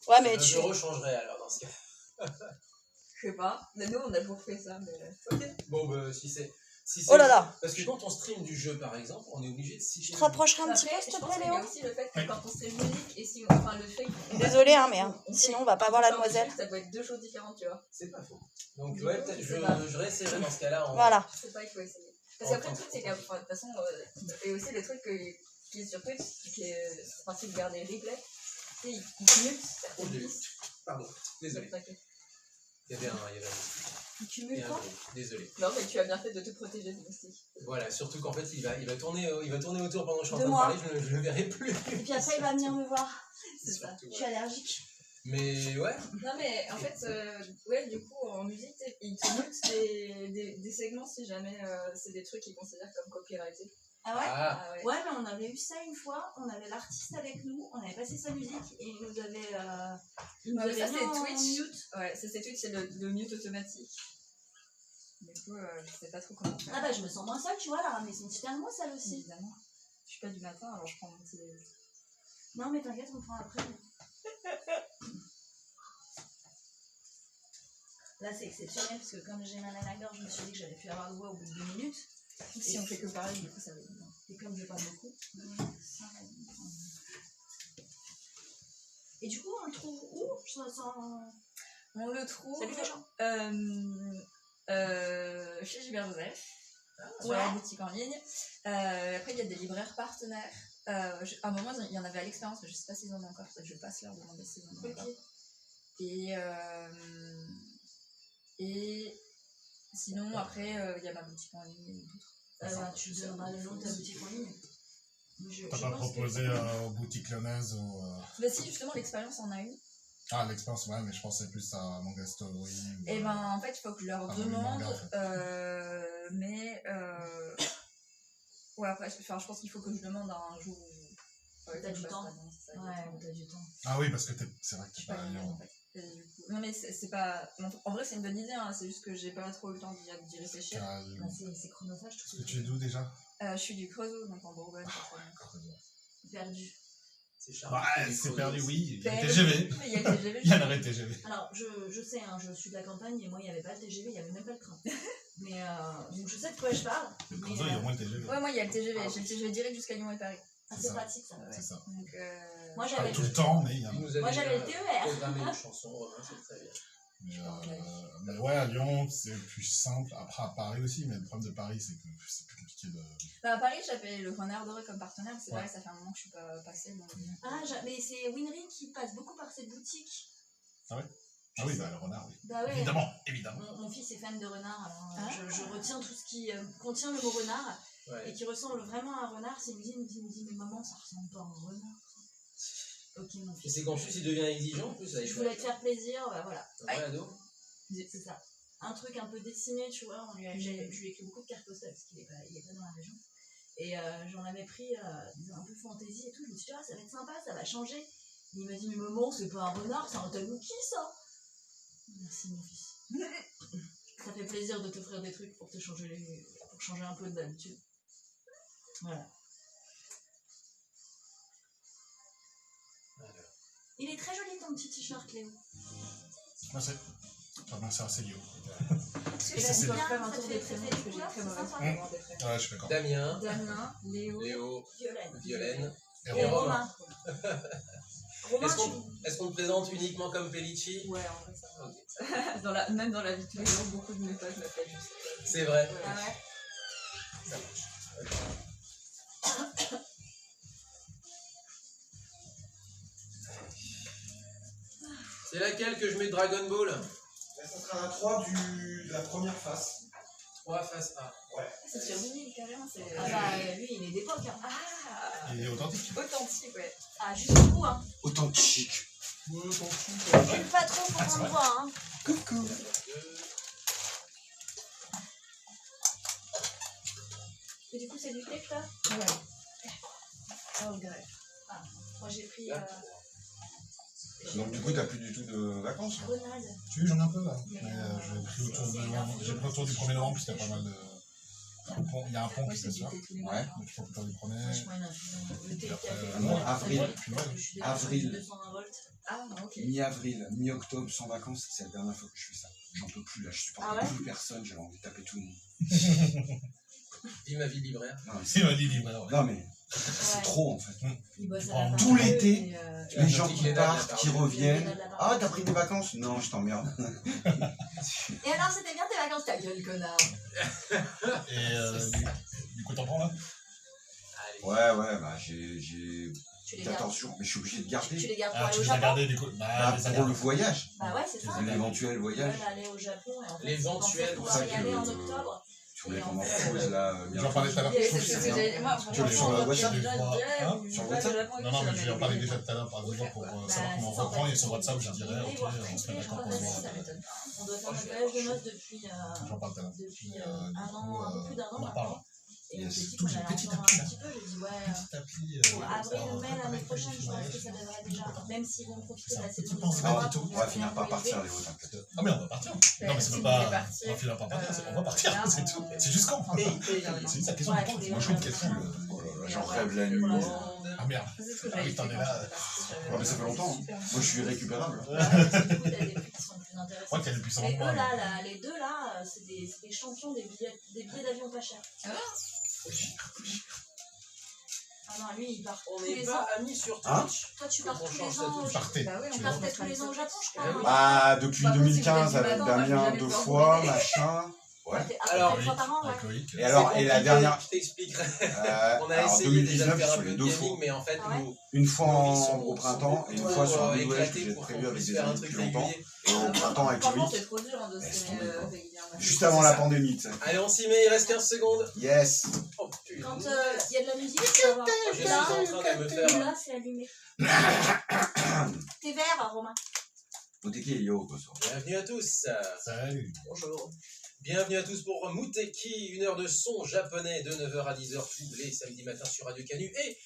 Ouais, mais 2 euros changerait alors dans ce cas. Je sais pas. Mais nous, on a toujours fait ça. Mais... Ok. Bon, bah, si c'est. Oh là là. Parce que quand on stream du jeu, par exemple, on est obligé de s'y Tu te rapprocheras un petit Après, peu, s'il te je pense plaît, qu'il y a Léo? aussi le fait que quand on stream musique et si enfin le fait que... Désolée, hein, mais on sinon fait- on va pas voir la demoiselle. Ça peut être deux choses différentes, tu vois. C'est pas faux. Donc, Du ouais, coup, peut-être je sais pas. je réessayerai dans ce cas-là. Voilà. Je sais pas, il faut essayer. Parce qu'après, le truc, c'est qu'après, de toute façon, et aussi le truc qui est sur Twitch, qui est ce principe de garder les replays, tu sais, il cumule Oh, certaines j'ai vu. pistes. Pardon, désolé. T'inquiète. Il y avait un. Il cumule quoi? Désolé. Non, mais tu as bien fait de te protéger du moustique. Voilà, surtout qu'en fait, il va tourner autour pendant que je suis en De train de moi. parler, je ne le verrai plus. Et puis après, il va venir me voir. C'est ça. Surtout, Je suis allergique. Mais ouais, Non, mais en fait, ouais, du coup, en musique, ils te mutent des segments si jamais c'est des trucs qu'ils considèrent comme copyrightés. Ah ouais? ah, ouais. Ouais, mais on avait eu ça une fois. On avait l'artiste avec nous. On avait passé sa musique et il nous avait. Il nous Ouais, mais avait ça, mis en c'est Twitch. mute. Ouais, ça, c'est Twitch, c'est le mute automatique. Du coup, je sais pas trop comment faire. Ah bah, je me sens moins seule, tu vois. Elle a ramené son petit thermos, elle aussi. Évidemment. Je suis pas du matin, alors je prends mon petit. Non, mais t'inquiète, on le prend après. Là, c'est exceptionnel parce que comme j'ai mal à la gorge, je me suis dit que j'allais plus avoir de voix au bout de 2 minutes. Si on fait que pareil, du coup, ça va être bien. Et comme je parle beaucoup. Et du coup, on le trouve où? On le trouve. Salut les gens. Chez Gilbert Joseph, sur Ouais. la boutique en ligne. Après, il y a des libraires partenaires. À un moment, il y en avait à l'expérience, mais je sais pas s'ils en ont encore. Peut-être que je passe leur demander s'ils en ont encore. Et sinon, après, il y a ma boutique en ligne et d'autres. Tu donneras le nom de ta boutique en ligne. T'as pas proposé aux boutiques lyonnaises ou... Bah si, justement, l'expérience en a une. Ah, l'expérience, ouais, mais je pensais plus à Manga Story. Et ben, en fait, il faut que je leur Ah, demande. manga, en fait. Mais... Ouais, après, je pense qu'il faut que je demande un jour où... T'as du temps. Ouais, t'as du temps. Ah oui, parce que c'est vrai que Je t'es suis pas pas à Lyon, Lyon. en fait. Et du coup... Non, mais c'est pas... En vrai, c'est une bonne idée, hein. C'est juste que j'ai pas trop eu le temps d'y réfléchir. C'est chronophage, je trouve. Et tu es d'où déjà? Je suis du Creusot, donc en Bourgogne. Perdu. c'est charmant. Ouais, c'est perdu, oui. Il y a le Ben, TGV. Mais il y a le TGV. Il y a l'arrêt TGV. Alors, je sais, hein, je suis de la campagne et moi, il n'y avait pas le TGV, il n'y avait même pas le train. Mais donc, je sais de quoi je parle. Le mais, Creusot, il y a au moins le TGV. Ouais, moi, il y a le TGV. Ah, J'ai le TGV direct jusqu'à Lyon et Paris. c'est ça. pratique, ça. C'est ça. Donc, Moi, Pas j'avais tout le temps, mais il y en a. Il nous a Moi, déjà j'avais le TER. programmé une chanson, Romain, c'est très bien. Mais ouais, à Lyon, c'est plus simple. Après, à Paris aussi, mais le problème de Paris, c'est que c'est plus compliqué de. Bah, à Paris, j'avais le Renard Doré comme partenaire. C'est Ouais. pareil, ça fait un moment que je suis pas passée. Donc... Ah, mais c'est Winry qui passe beaucoup par cette boutique. Ah oui, bah le renard, oui. Bah ouais. Évidemment, évidemment. Mon fils est fan de renard, alors Ah. je retiens tout ce qui contient le mot renard Ouais. et qui ressemble vraiment à un renard. C'est il me dit, mais maman, ça ressemble pas à un renard. Ok, mon Et fils. c'est qu'en plus, il devient exigeant, en plus, avec Je voulais te faire plaisir, voilà. un vrai ado. C'est ça. Un truc un peu dessiné, tu vois. Je lui ai écrit beaucoup de cartes postales parce qu'il est pas dans la région. Et j'en avais pris un peu fantaisie et tout. Je me suis dit, ah, ça va être sympa, ça va changer. Et il m'a dit, mais maman, c'est pas un renard, c'est un tanuki, ça. Merci, mon fils. Ça fait plaisir de t'offrir des trucs pour changer un peu d'habitude. Voilà. Il est très joli ton petit t-shirt, Léo. Merci. Merci à Célio. Et ça, c'est bien, faire un ça tour te des fait prénoms très parce que j'ai couleurs, très c'est mauvaise sympa. mémoire des prénoms. Ouais, je suis d'accord. Damien, Damien, Léo, Léo, Violaine. Violaine. Et Et Romain. Romain. Romain, Est-ce qu'on te présente uniquement comme Pellicci? Ouais, en vrai, ça va. Ok. Même dans la vie de tous les jours, beaucoup de mes potes m'appellent juste. C'est vrai. Ouais. Ah ouais. Ça marche. C'est laquelle que je mets Dragon Ball? Ça sera la 3 de la première face. 3 face A. C'est sur vinyle, carrément. C'est... Ah bah lui, il est d'époque. Hein. Ah, Il est authentique. authentique, ouais. Ah, jusqu'au bout. Hein. Authentique. J'aime pas trop Ah, pour c'est qu'on vrai. voit. Hein. Coucou. Et du coup, c'est du flake là? Ouais. Oh, grec. Moi, j'ai pris Donc du coup, t'as plus du tout de vacances hein. grenade. Tu veux, j'en ai un peu là. Mais j'ai pris autour du 1er novembre, c'était pas mal de. Il y a un pont Moi, qui c'est s'assure. du thé tous les Ouais. matins. Donc il faut que tu en prenais. Franchement, une infusion. Le thé Et qui a après, fait. non, avril. Je suis déjà Avril. sur 220 volts. Ah, ok. Mi-avril, mi-octobre, sans vacances, c'est la dernière fois que je fais ça. J'en peux plus là, je supporte Ah ouais plus personne, j'avais envie de taper tout le monde. Vis ma vie libraire. Non mais Si, on dit libre. non, mais c'est Ouais. trop en fait. Il bosse Prends à la tout fin. l'été. Et, Les gens dit qui qu'il est là, partent, il a qui parlé. reviennent. Ah, t'as pris des vacances? Non, je t'emmerde. Et alors, c'était bien tes vacances, ta gueule, connard. Et du coup, t'en prends là? Allez. Ouais, bah j'ai Tu les gardes. 14 jours, mais je suis obligé de Tu garder. les gardes pour Ah, aller tu au les as Japon. gardés du coup. Bah, les as pour le gardés. voyage, Bah ouais, c'est ça. l'éventuel voyage. Ils veulent aller au Japon et en fait, L'éventuel, ils pour pensaient ça pouvoir y aller que- en octobre. Tu voulais qu'on en pause là. J'en parlais tout à l'heure. Et Je trouve c'est que ce c'est que bien. j'ai. Moi, Tu veux sur le WhatsApp des fois, hein, sur le WhatsApp Non, non, mais je vais en parler déjà tout à l'heure par exemple pour savoir comment on reprend. Et sur WhatsApp, je dirais, ok, on se met d'accord pour se voir. On doit faire notre voyage de noces depuis J'en parle tout à l'heure. depuis Et, un du an, coup, un peu plus d'un an on en reparle. maintenant. Et on Yes. s'est dit Tout, qu'on j'ai allait petit attendre appli, un là. petit peu. J'ai dit ouais, Petit appli. pour avril, mai l'année prochaine, je pense que ça devrait déjà. Même s'ils vont profiter de la saison pense des pas endroits du tout. pour On va bien finir par voyager. partir les autres, t'inquiète. Ah, mais on va partir. Non, mais c'est Si même vous pas. voulez partir, On va finir par partir. On va partir, là, c'est tout. C'est juste quand. Et- C'est juste la question Ouais, du temps. tous les Moi, je trouve qu'elle jours, fout. Oh là là, Et j'en après, rêve la c'est nuit. pour Ah merde. C'est ce que Ah j'avais oui, t'en fait es quand là. j'étais partie, j'avais- Ouais, mais ça fait longtemps. Super. Moi, je suis récupérable. Ouais, du coup, t'as des prix qui sont plus Je crois intéressants. qu'elle est plus Mais eux, moi. là, les deux, là, c'est des champions des billets d'avion pas chers. Ah non, lui, il part On tous n'est les ans. pas amis sur Hein Twitch. Toi, tu Faut pars qu'on tous change les ça ans. tout de suite. Partez. Bah ouais, Tu on pars va tous les ans au Japon, je Ah oui. crois. Bah, depuis Par contre, si vous 2015 êtes avec du matin, Damien jamais 2 pouvoir fois, vous machin. Ouais. Alors, Après, 3 par an, ouais. Avec Loïc. Et alors, C'est et la compliqué, dernière. Je t'expliquerai. On a Alors, essayé déjà de 2019, faire je un suis peu allé de 2 gaming, fois. mais en fait, Ah ouais nous, Une fois nos vies sont- au printemps sont et une beaucoup fois sur un trop Noël que éclatées j'ai pour prévu qu'on avec puisse des faire un amis truc depuis longtemps. régulier. Et au printemps avec Franchement, Loïc. c'est trop dur hein, de Laisse se tomber, quoi. régulièrement. Juste avant la pandémie, tu sais. Allez, on s'y met, il reste 15 secondes. Yes. Oh putain. Quand il y a de la musique, tu vas voir. Je suis en train de me faire. Là, c'est allumé. T'es vert, Romain. Moteki et Yo, quoi, ça. Bienvenue à tous. Salut. Bonjour. Bienvenue à tous pour Muteki, une heure de son japonais de 9h à 10h tous les samedis matins sur Radio Canu et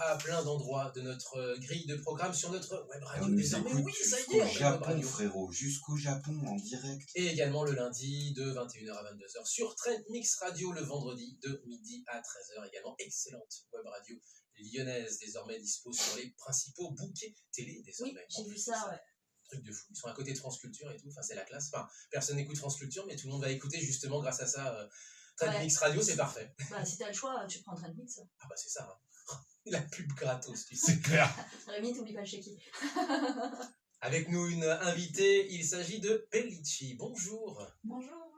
à plein d'endroits de notre grille de programme sur notre web On radio. nous Désormais, écoute oui, ça y est, jusqu'au on est web Japon, radio. frérot. Jusqu'au Japon, en direct. Et également le lundi de 21h à 22h sur Trend Mix Radio, le vendredi de midi à 13h. Également excellente web radio lyonnaise, désormais dispo sur les principaux bouquets télé Oui, désormais. j'ai En vu plus, ça, ouais. Truc de fou. Ils sont à côté de France Culture et tout, enfin c'est la classe. Enfin, personne n'écoute France Culture, mais tout le monde va écouter justement grâce à ça. Trend Ouais. Mix Radio, c'est parfait. Bah, si t'as le choix, tu prends Trend Mix. Ah bah c'est ça. Hein. La pub gratos, tu sais. C'est clair. Rémi, t'oublies pas le chéquier. Avec nous une invitée, il s'agit de Pellici. Bonjour. Bonjour.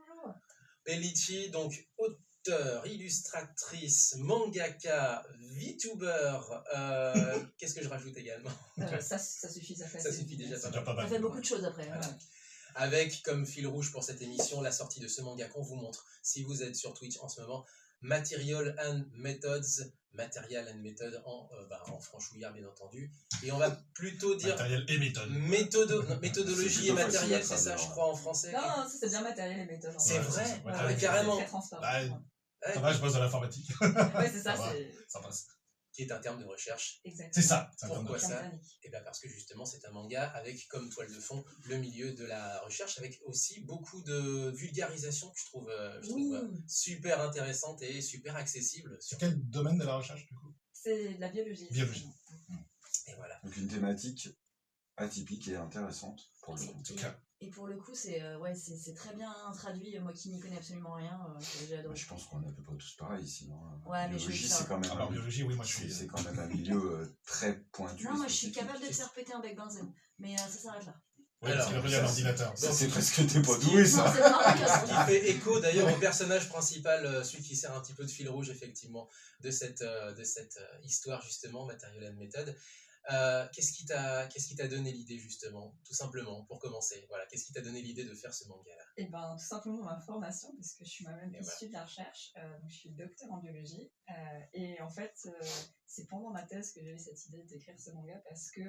Pellici, donc auteure, illustratrice, mangaka, VTuber. Qu'est-ce que je rajoute également? Ça suffit, ça fait. Ça suffit déjà C'est pas déjà mal. pas Ça mal. fait beaucoup de choses après. Voilà. Ouais. Avec comme fil rouge pour cette émission la sortie de ce manga qu'on vous montre si vous êtes sur Twitch en ce moment, Material and Methods, Material and Method en franchouillard bien entendu, et on va plutôt dire Matériel et méthode. méthodologie C'est et plutôt matériel, facile à c'est ça traduire. je crois en français. Non, ça c'est bien matériel et méthode. C'est Ouais, vrai, c'est ça. ouais, carrément. C'est très transparent. Bah, Ouais, Ça va, je bosse dans l'informatique. Ouais, c'est ça, Ça va. c'est Ça passe. qui est un terme de recherche. exact. C'est ça. C'est un terme Pourquoi de- ça? Et bien parce que justement c'est un manga avec comme toile de fond le milieu de la recherche, avec aussi beaucoup de vulgarisation que je trouve Oui. super intéressante et super accessible. C'est quel domaine de la recherche, du coup? C'est de la biologie. Biologie. Et voilà. Donc une thématique atypique et intéressante pour le coup. C'est clair. Et pour le coup, c'est très bien traduit. Moi qui n'y connais absolument rien, j'ai adoré. Je pense qu'on est à peu près tous pareils ici, non? Ouais, mais biologie, je- c'est quand même Alors, biologie, oui, moi je suis. c'est quand même un milieu très pointu. Non, et moi je suis spécifique. capable de te faire péter un bec benzène. Mais ça s'arrête là. Ouais, Alors, parce qu'il relie à l'ordinateur. Ça, c'est parce que t'es pas doué, Non, ça. c'est vraiment Qui bien. fait écho d'ailleurs au personnage principal, celui qui sert un petit peu de fil rouge effectivement de cette histoire justement, Material and Method. Qu'est-ce qui t'a donné l'idée justement, tout simplement, pour commencer, voilà, qu'est-ce qui t'a donné l'idée de faire ce manga-là? Et ben tout simplement ma formation, parce que je suis moi-même Et issue de la recherche, donc je suis docteur en biologie, et en fait c'est pendant ma thèse que j'ai eu cette idée d'écrire ce manga parce que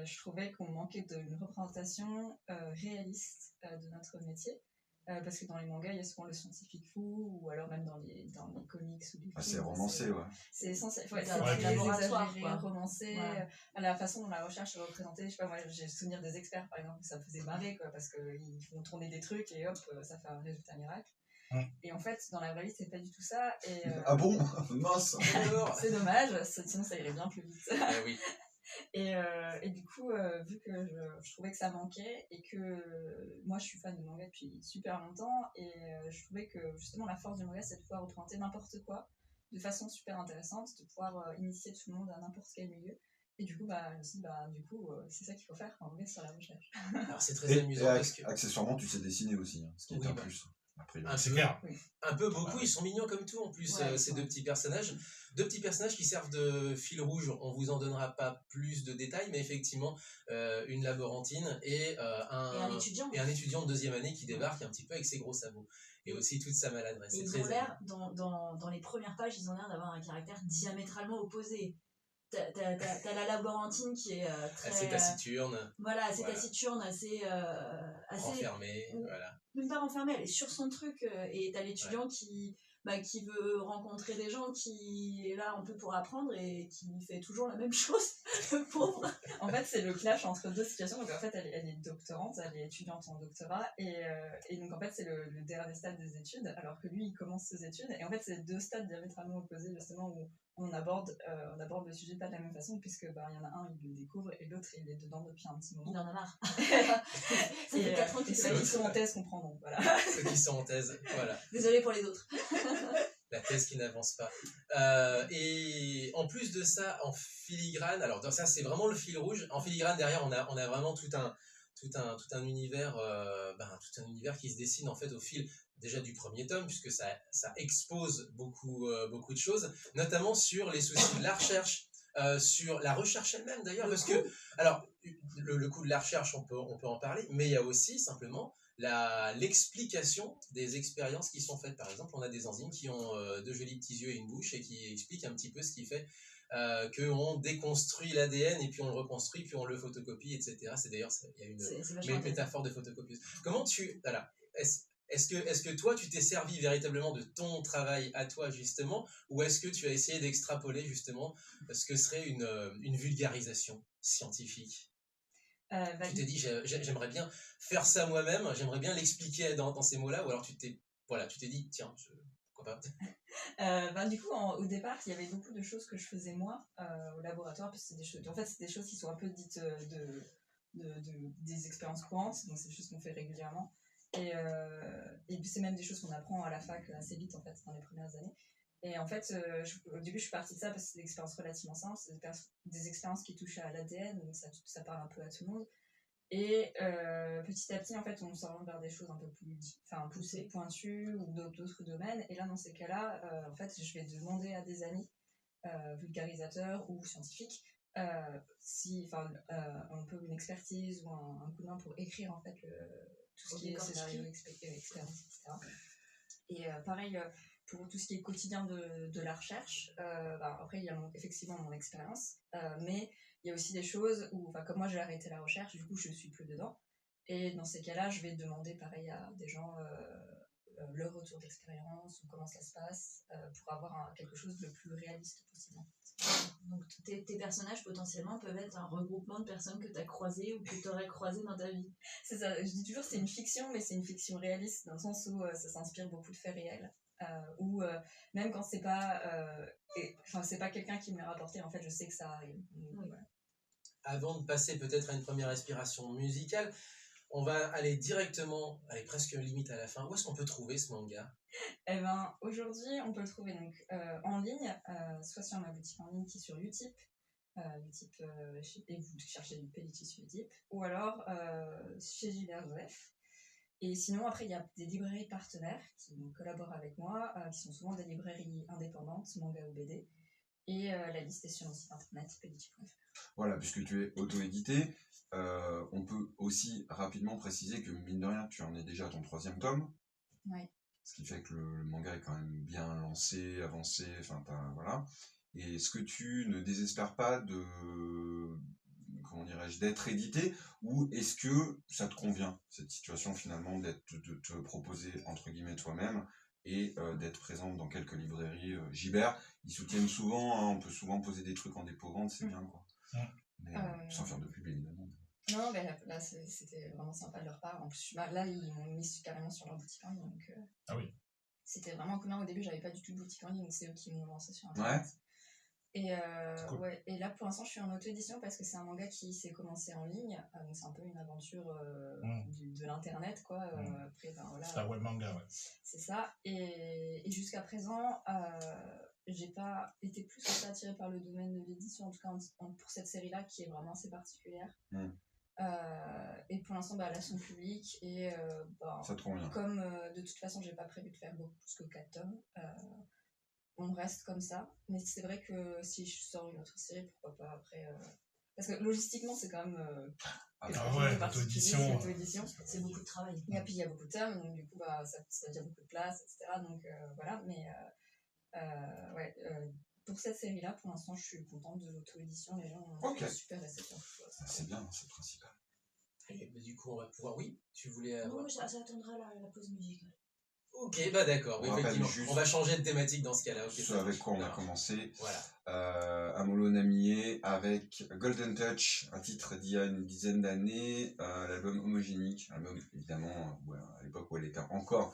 je trouvais qu'on manquait d'une représentation réaliste de notre métier, parce que dans les mangas il y a souvent le scientifique fou, ou alors même dans les comics ou les Ah, c'est films, romancé, ouais. c'est essentiel, ouais, C'est c'est un très laboratoire, exagéré, quoi. romancé, Ouais. la façon dont la recherche est représentée. Je sais pas, moi j'ai le souvenir des experts par exemple, ça me faisait marrer quoi, parce qu'ils font tourner des trucs et hop, ça fait un résultat miracle. Et en fait, dans la vraie vie, c'est pas du tout ça. Et, Ah bon? Mince! Alors, c'est dommage, sinon ça irait bien plus vite. oui. Et du coup, vu que je trouvais que ça manquait et que moi je suis fan de manga depuis super longtemps, et je trouvais que justement la force du manga c'est de pouvoir représenter n'importe quoi de façon super intéressante, de pouvoir initier tout le monde à n'importe quel milieu. Et du coup, je me suis dit, c'est ça qu'il faut faire quand on est sur la recherche. Alors c'est très Et amusant parce que accessoirement, tu sais dessiner aussi, hein, ce qui est Oui, un bah. plus. Après, C'est clair. un peu beaucoup, ils sont mignons comme tout en plus, Ouais, ces ouais. deux petits personnages. Deux petits personnages qui servent de fil rouge, on vous en donnera pas plus de détails, mais effectivement, une laborantine et un étudiant. et un étudiant de deuxième année qui débarque un petit peu avec ses gros sabots. Et aussi toute sa maladresse. Et C'est ils très ont l'air, dans les premières pages, ils ont l'air d'avoir un caractère diamétralement opposé. T'as la laborantine qui est très... assez taciturne, Voilà, assez Voilà. taciturne, assez renfermée, ou- voilà. même pas renfermée, elle est sur son truc, et t'as l'étudiant qui veut rencontrer des gens, qui est là un peu pour apprendre et qui fait toujours la même chose, le pauvre. En fait, c'est le clash entre deux situations. Donc, en fait, elle est doctorante, elle est étudiante en doctorat. Et donc, en fait, c'est le dernier stade des études, alors que lui, il commence ses études. Et en fait, c'est deux stades diamétralement opposés, justement, où on aborde le sujet pas de la même façon, puisque il y en a un, il le découvre, et l'autre, il est dedans depuis un petit moment. Il en a marre. Ça fait 4 ans Et qu'il ceux fait. qui sont en thèse comprendront. Voilà. Ceux qui sont en thèse, voilà. Désolée pour les autres. La thèse qui n'avance pas. Et en plus de ça, en filigrane, alors ça c'est vraiment le fil rouge. En filigrane derrière, on a vraiment tout un univers, tout un univers qui se dessine en fait au fil déjà du premier tome, puisque ça expose beaucoup de choses, notamment sur les soucis de la recherche, sur la recherche elle-même d'ailleurs, parce que alors le coût de la recherche, on peut en parler, mais il y a aussi simplement l'explication des expériences qui sont faites. Par exemple, on a des enzymes qui ont deux jolis petits yeux et une bouche et qui expliquent un petit peu ce qui fait qu'on déconstruit l'ADN et puis on le reconstruit, puis on le photocopie, etc. C'est d'ailleurs, il y a une métaphore de photocopieuse. Comment voilà, est-ce que toi, tu t'es servi véritablement de ton travail à toi, justement, ou est-ce que tu as essayé d'extrapoler, justement, ce que serait une vulgarisation scientifique? Tu t'es dit, j'aimerais bien faire ça moi-même, j'aimerais bien l'expliquer dans ces mots-là, ou alors tu t'es dit, tiens, pourquoi pas? Du coup, au départ, il y avait beaucoup de choses que je faisais moi au laboratoire, parce que c'est des choses qui sont un peu dites des expériences courantes, donc c'est des choses qu'on fait régulièrement. Et puis c'est même des choses qu'on apprend à la fac assez vite, en fait, dans les premières années. Et en fait, au début, je suis partie de ça parce que c'est des expériences relativement simples, c'est des expériences qui touchent à l'ADN, donc ça parle un peu à tout le monde. Et petit à petit, en fait, on s'oriente vers des choses un peu plus poussées, pointues, ou d'autres domaines. Et là, dans ces cas-là, en fait, je vais demander à des amis vulgarisateurs ou scientifiques un peu une expertise ou un coup de main pour écrire, en fait, tout ce qui est scénario, expérience, etc. Et pareil, pour tout ce qui est quotidien de la recherche, après, il y a effectivement mon expérience, mais il y a aussi des choses où, comme moi j'ai arrêté la recherche, du coup je suis plus dedans. Et dans ces cas-là, je vais demander pareil à des gens leur retour d'expérience ou comment ça se passe pour avoir quelque chose de plus réaliste possible. Donc tes personnages potentiellement peuvent être un regroupement de personnes que tu as croisées ou que tu aurais croisées dans ta vie. C'est ça, je dis toujours c'est une fiction, mais c'est une fiction réaliste dans le sens où ça s'inspire beaucoup de faits réels. Ou même quand c'est pas quelqu'un qui me l'a rapporté, en fait je sais que ça arrive. Voilà. Avant de passer peut-être à une première inspiration musicale, on va aller directement, presque limite à la fin. Où est-ce qu'on peut trouver ce manga? Eh ben, aujourd'hui, on peut le trouver donc, en ligne, soit sur ma boutique en ligne qui est sur Utip, et vous cherchez du Pellitis sur Utip, ou alors chez Gilbert Joseph. Et sinon, après, il y a des librairies partenaires qui collaborent avec moi, qui sont souvent des librairies indépendantes, manga ou BD. Et la liste est sur mon site internet pellitis.fr. Voilà, puisque tu es auto-édité, on peut aussi rapidement préciser que, mine de rien, tu en es déjà à ton 3e tome. Oui. Ce qui fait que le manga est quand même bien lancé, avancé, voilà. Et est-ce que tu ne désespères pas d'être édité, ou est-ce que ça te convient, cette situation finalement de te proposer entre guillemets toi-même et d'être présente dans quelques librairies? Gibert, ils soutiennent souvent, hein, on peut souvent poser des trucs en dépôt-vente, c'est bien quoi. Mais, sans faire de pub évidemment. Non, mais là c'était vraiment sympa de leur part. En plus, là, ils m'ont mis carrément sur leur boutique en ligne. Donc, Ah oui. c'était vraiment en commun. Au début, j'avais pas du tout de boutique en ligne, donc c'est eux qui m'ont lancé sur Internet. Et, Cool. ouais, et là, pour l'instant, je suis en auto-édition parce que c'est un manga qui s'est commencé en ligne. Donc, c'est un peu une aventure de l'internet, quoi. Après, ben, voilà, C'est un web manga, ouais. c'est ça. Et jusqu'à présent, j'ai pas été plus que ça attirée par le domaine de l'édition, en tout cas pour cette série-là, qui est vraiment assez particulière. Et pour l'instant, bah, là, son public. Et bah, Ça te convient. comme de toute façon, j'ai pas prévu de faire beaucoup plus que 4 tomes, on reste comme ça. Mais c'est vrai que si je sors une autre série, pourquoi pas après. Parce que logistiquement, c'est quand même. quelque chose ouais, de particulier, l'auto-édition, c'est l'auto-édition. C'est beaucoup de travail. Et puis il y a beaucoup de tomes, donc du coup, bah, ça veut dire beaucoup de place, etc. Donc voilà, mais ouais. Pour cette série-là, pour l'instant, je suis contente de l'auto-édition. Les gens ont Ok. été super réceptifs. C'est bien, c'est le principal. Et bah, du coup, on va pouvoir. Oui, tu voulais Non, avoir. mais ça attendra la pause musicale. Ok, bah d'accord, oui, On rappelle effectivement. juste On va changer de thématique dans ce cas-là. Ok, Ce ça avec marche. quoi on a Alors, commencé. Voilà. Amolo Namié avec Golden Touch, un titre d'il y a une dizaine d'années, l'album Homogénique, album évidemment à l'époque où elle était encore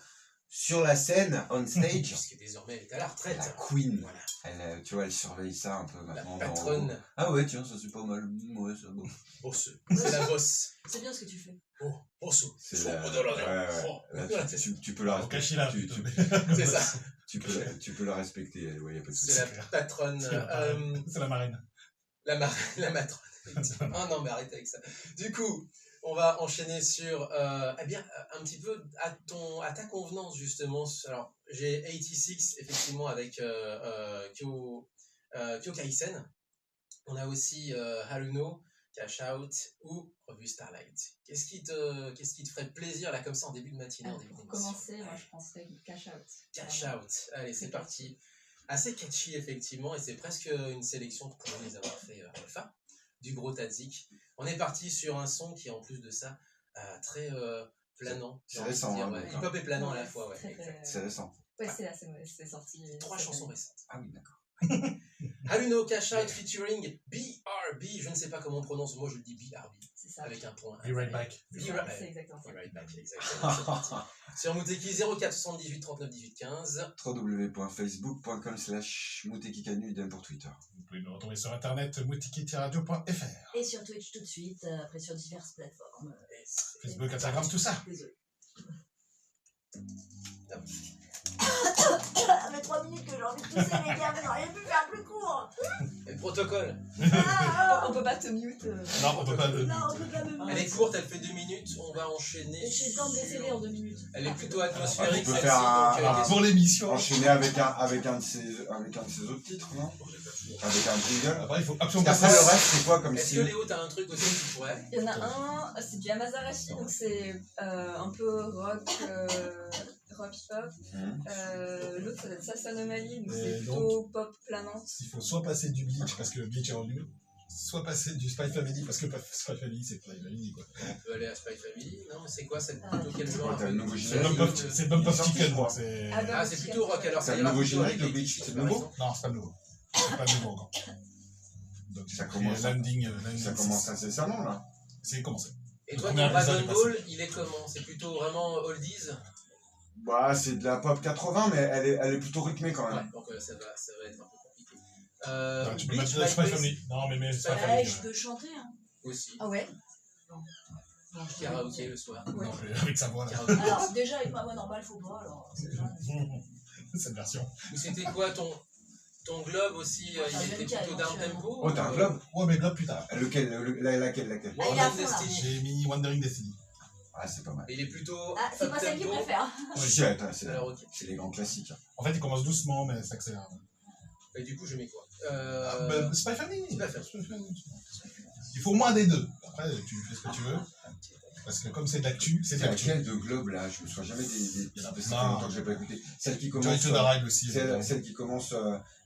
sur la scène, on stage. Puisque désormais elle est à la retraite. La queen. Voilà. Elle, tu vois, elle surveille ça un peu La maintenant. patronne. Ah ouais, tiens, ça c'est pas mal. Ouais, c'est bon. Bosseux. C'est la bosse. C'est bien ce que tu fais. Oh, bosseux. C'est la... Là, tu peux la Au respecter. Kachila, C'est ça. Tu peux la respecter, elle, ouais, y a pas de souci. C'est la patronne. C'est la marraine. La matrone. effectivement. Oh non, mais arrête avec ça. Du coup, on va enchaîner sur eh bien, un petit peu à ta convenance, justement. Alors, j'ai 86, effectivement, avec Kyo Kaisen. On a aussi Haruno, Cash Out ou Revue Starlight. Qu'est-ce qui te ferait plaisir, là, comme ça, en début de matinée, en début Pour d'émission? commencer, moi je penserais Cash Out. Cash Out. Allez, c'est parti. Assez catchy, effectivement, et c'est presque une sélection que pourrait les avoir fait Alpha, du gros Tadzik. On est parti sur un son qui, en plus de ça, très planant. C'est récent, dire, hein, ouais. donc, Hip-hop et planant à la Ouais, fois, ouais. très, exact. C'est récent. Ouais, c'est sorti. 3 cette chansons année. récentes. Ah oui, d'accord. Haruno Cash Out featuring BRB, je ne sais pas comment on prononce, moi je le dis BRB, C'est ça. avec un point. Be right back. C'est Be ça, right- c'est exactement ça. Be right back, exactement. C'est parti. Sur Mouteki 04 78 39 18 15. www.facebook.com/moutekikanu idem pour Twitter. Vous pouvez nous retrouver sur internet moutikitiradio.fr. Et sur Twitch tout de suite, après sur diverses plateformes. Facebook, Instagram, tout ça. Désolé. Top. Ça fait 3 minutes que j'ai envie de tousser, les gars, vous auriez pu faire plus court. Et le protocole, On peut pas te mute. Non, on peut pas. Non, on peut pas me elle est courte, elle fait 2 minutes, on va enchaîner. Et j'ai le temps de décéder en 2 minutes. Elle est plutôt atmosphérique, tu peux celle-ci, faire donc un- Pour l'émission. Enchaîner avec un de ses autres titres, non? Avec un jingle. Après, il faut Parce absolument qu'après, le reste, c'est quoi comme Est-ce que style? Léo, t'as un truc aussi que tu pourrais? Il y en a un, c'est du Yamazarashi, donc c'est un peu rock hip-hop. L'autre, ça doit être Sas Anomaly, donc c'est Et plutôt pop planante. Il faut soit passer du Bleach parce que Bleach est revenu, soit passer du Spy Family parce que Spy Family c'est Spy Family quoi. On peut aller à Spy Family, non, mais c'est quoi, c'est plutôt quel Ouais, genre? t'as le nouveau C'est générique. Bump of Chicken, je crois. c'est. Ah, c'est plutôt rock alors. C'est ça le ira nouveau plutôt générique avec de les Bleach, Beach c'est Boys, nouveau? par exemple. Non, c'est pas nouveau. C'est pas nouveau encore. Donc, Ça commence. landing. Ça commence incessamment, là. C'est commencé. Et Le toi, ton premier épisode Dragon est passé. Ball, il est comment? C'est plutôt vraiment oldies? Bah, c'est de la pop 80, mais elle est plutôt rythmée quand Ouais, même. donc ça va être un peu compliqué. Non, tu peux Bleach, mettre Spy My Boys Family. Non, mais Spy Ouais, Family. Ouais, je peux chanter, hein. aussi. Ah ouais? Non, je peux Karaoké le soir. Ouais. Non, mais avec sa voix là. Karaoké. Alors, déjà, avec ma voix normale, faut pas, alors. c'est ça. Cette version. Ou c'était quoi ton globe aussi? Il était plutôt down tempo? Oh, t'as un globe? Ouais, mais là plus tard. Lequel? Laquelle? Ah, il est à Wonder fond, là. Destiny. J'ai mis Wandering Destiny. Ah, c'est pas mal. Il est plutôt. Ah, c'est pas celle qu'il up-tempo. préfère. Si, si, attends, Alors, ok. c'est les grands classiques. En fait, il commence doucement, mais ça accélère. Et du coup, je mets quoi? Spy Family. Spy Family. Spy Family. Il faut moins des deux. Après, tu fais ce que tu veux. Parce que comme c'est de l'actu, c'est de C'est l'actu. laquelle de globe là? Je me souviens jamais des Il y en a titres, ça fait plein. longtemps que j'ai pas écouté. Celle qui Joy commence. to the Ride aussi. Celle qui commence.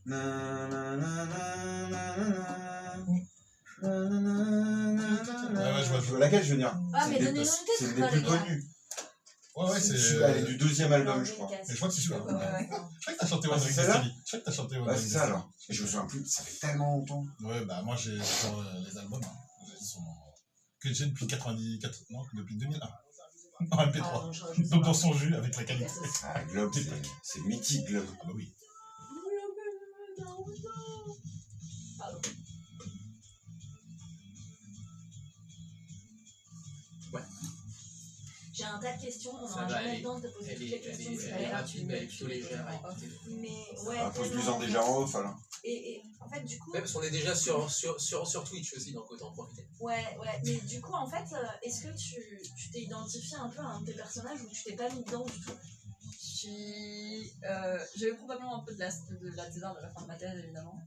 Na, na, na, na, na, na, na. Ouais, je vois. Tu vois laquelle je veux dire? Ah, mais C'est donnez-nous des- une c'est tête, des quoi, plus les gars. connus. Ouais, ouais, c'est. Elle est du deuxième album, je crois. Mais je crois que c'est celui-là. Ouais, ouais. Je crois que t'as chanté Ah, Wandering c'est celle-là Destiny. Je crois que t'as chanté Ouais, Wandering c'est Destiny. ça alors. Et je me souviens plus, ça fait tellement longtemps. Ouais, bah moi j'ai sur les albums hein, que j'ai depuis 94, non, depuis 2001. En MP3. Ah, non, je sais Donc pas. dans son jus, avec la qualité. Ah, Globe, c'est mythique, Globe. Ah bah oui. Pardon. Ouais. J'ai un tas de questions, on Ça n'aura va, jamais elle le temps de te poser Elle toutes est, les elle questions. est, c'est elle pas est grave. rapide, elle est plutôt légère. Mais ouais, Pose-lui-en tellement, déjà en off, alors. Et en fait, du coup, Ouais, parce qu'on est déjà sur Twitch aussi, donc autant en profiter. ouais, mais du coup, en fait, est-ce que tu t'es identifié un peu à un de tes personnages ou tu t'es pas mis dedans du tout? J'ai eu probablement un peu de la thésarde à la fin de ma thèse, évidemment.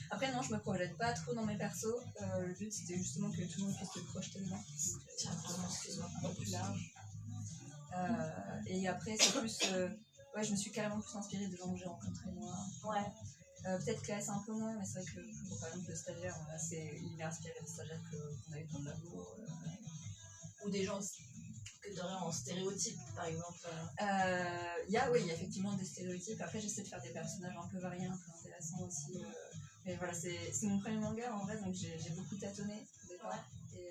Après, non, je me projette pas trop dans mes persos. Le but, c'était justement que tout le monde puisse se projeter dedans. Tiens, pardon, excuse-moi. Un peu plus large. Et après, c'est plus... ouais, je me suis carrément plus inspirée de gens que j'ai rencontrés, moi. Ouais, Peut-être Claes un peu moins, mais c'est vrai que, pour par exemple, le stagiaire, il est inspiré des stagiaires qu'on a eu dans le labo. ou des gens que tu aurais en stéréotype, par exemple. Il y a effectivement des stéréotypes. Après, j'essaie de faire des personnages un peu variés, un peu intéressants aussi. Mais voilà, c'est mon premier manga en vrai, donc j'ai beaucoup tâtonné au départ. Et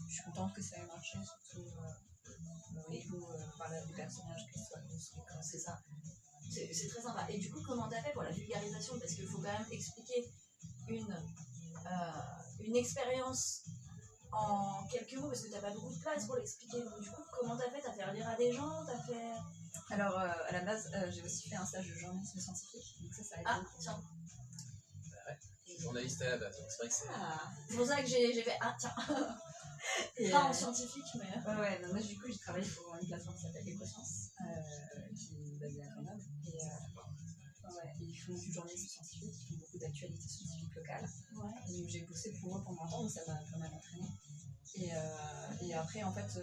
je suis contente que ça ait marché, surtout au niveau des personnages qui soient construits. C'est ça. C'est très sympa. Et du coup, comment t'as fait pour la vulgarisation? Parce qu'il faut quand même expliquer une expérience en quelques mots, parce que t'as pas beaucoup de place pour l'expliquer. Donc du coup, comment t'as fait? T'as fait relire à des gens? T'as fait... Alors, à la base, j'ai aussi fait un stage de journalisme scientifique, donc ça a été... Ah, tiens. Je suis journaliste à la base, donc c'est vrai que c'est. C'est pour ça que j'ai fait... Ah, tiens. Et, Pas en scientifique, mais... Ouais, non, moi du coup j'ai travaillé pour une plateforme qui s'appelle Écosciences, qui est basée à Grenoble. Et ils font du journalisme scientifique, ils font beaucoup d'actualités scientifiques locales. Ouais. Et donc j'ai bossé pour eux pendant un temps, donc ça m'a pas mal entraîné. Et après, en fait,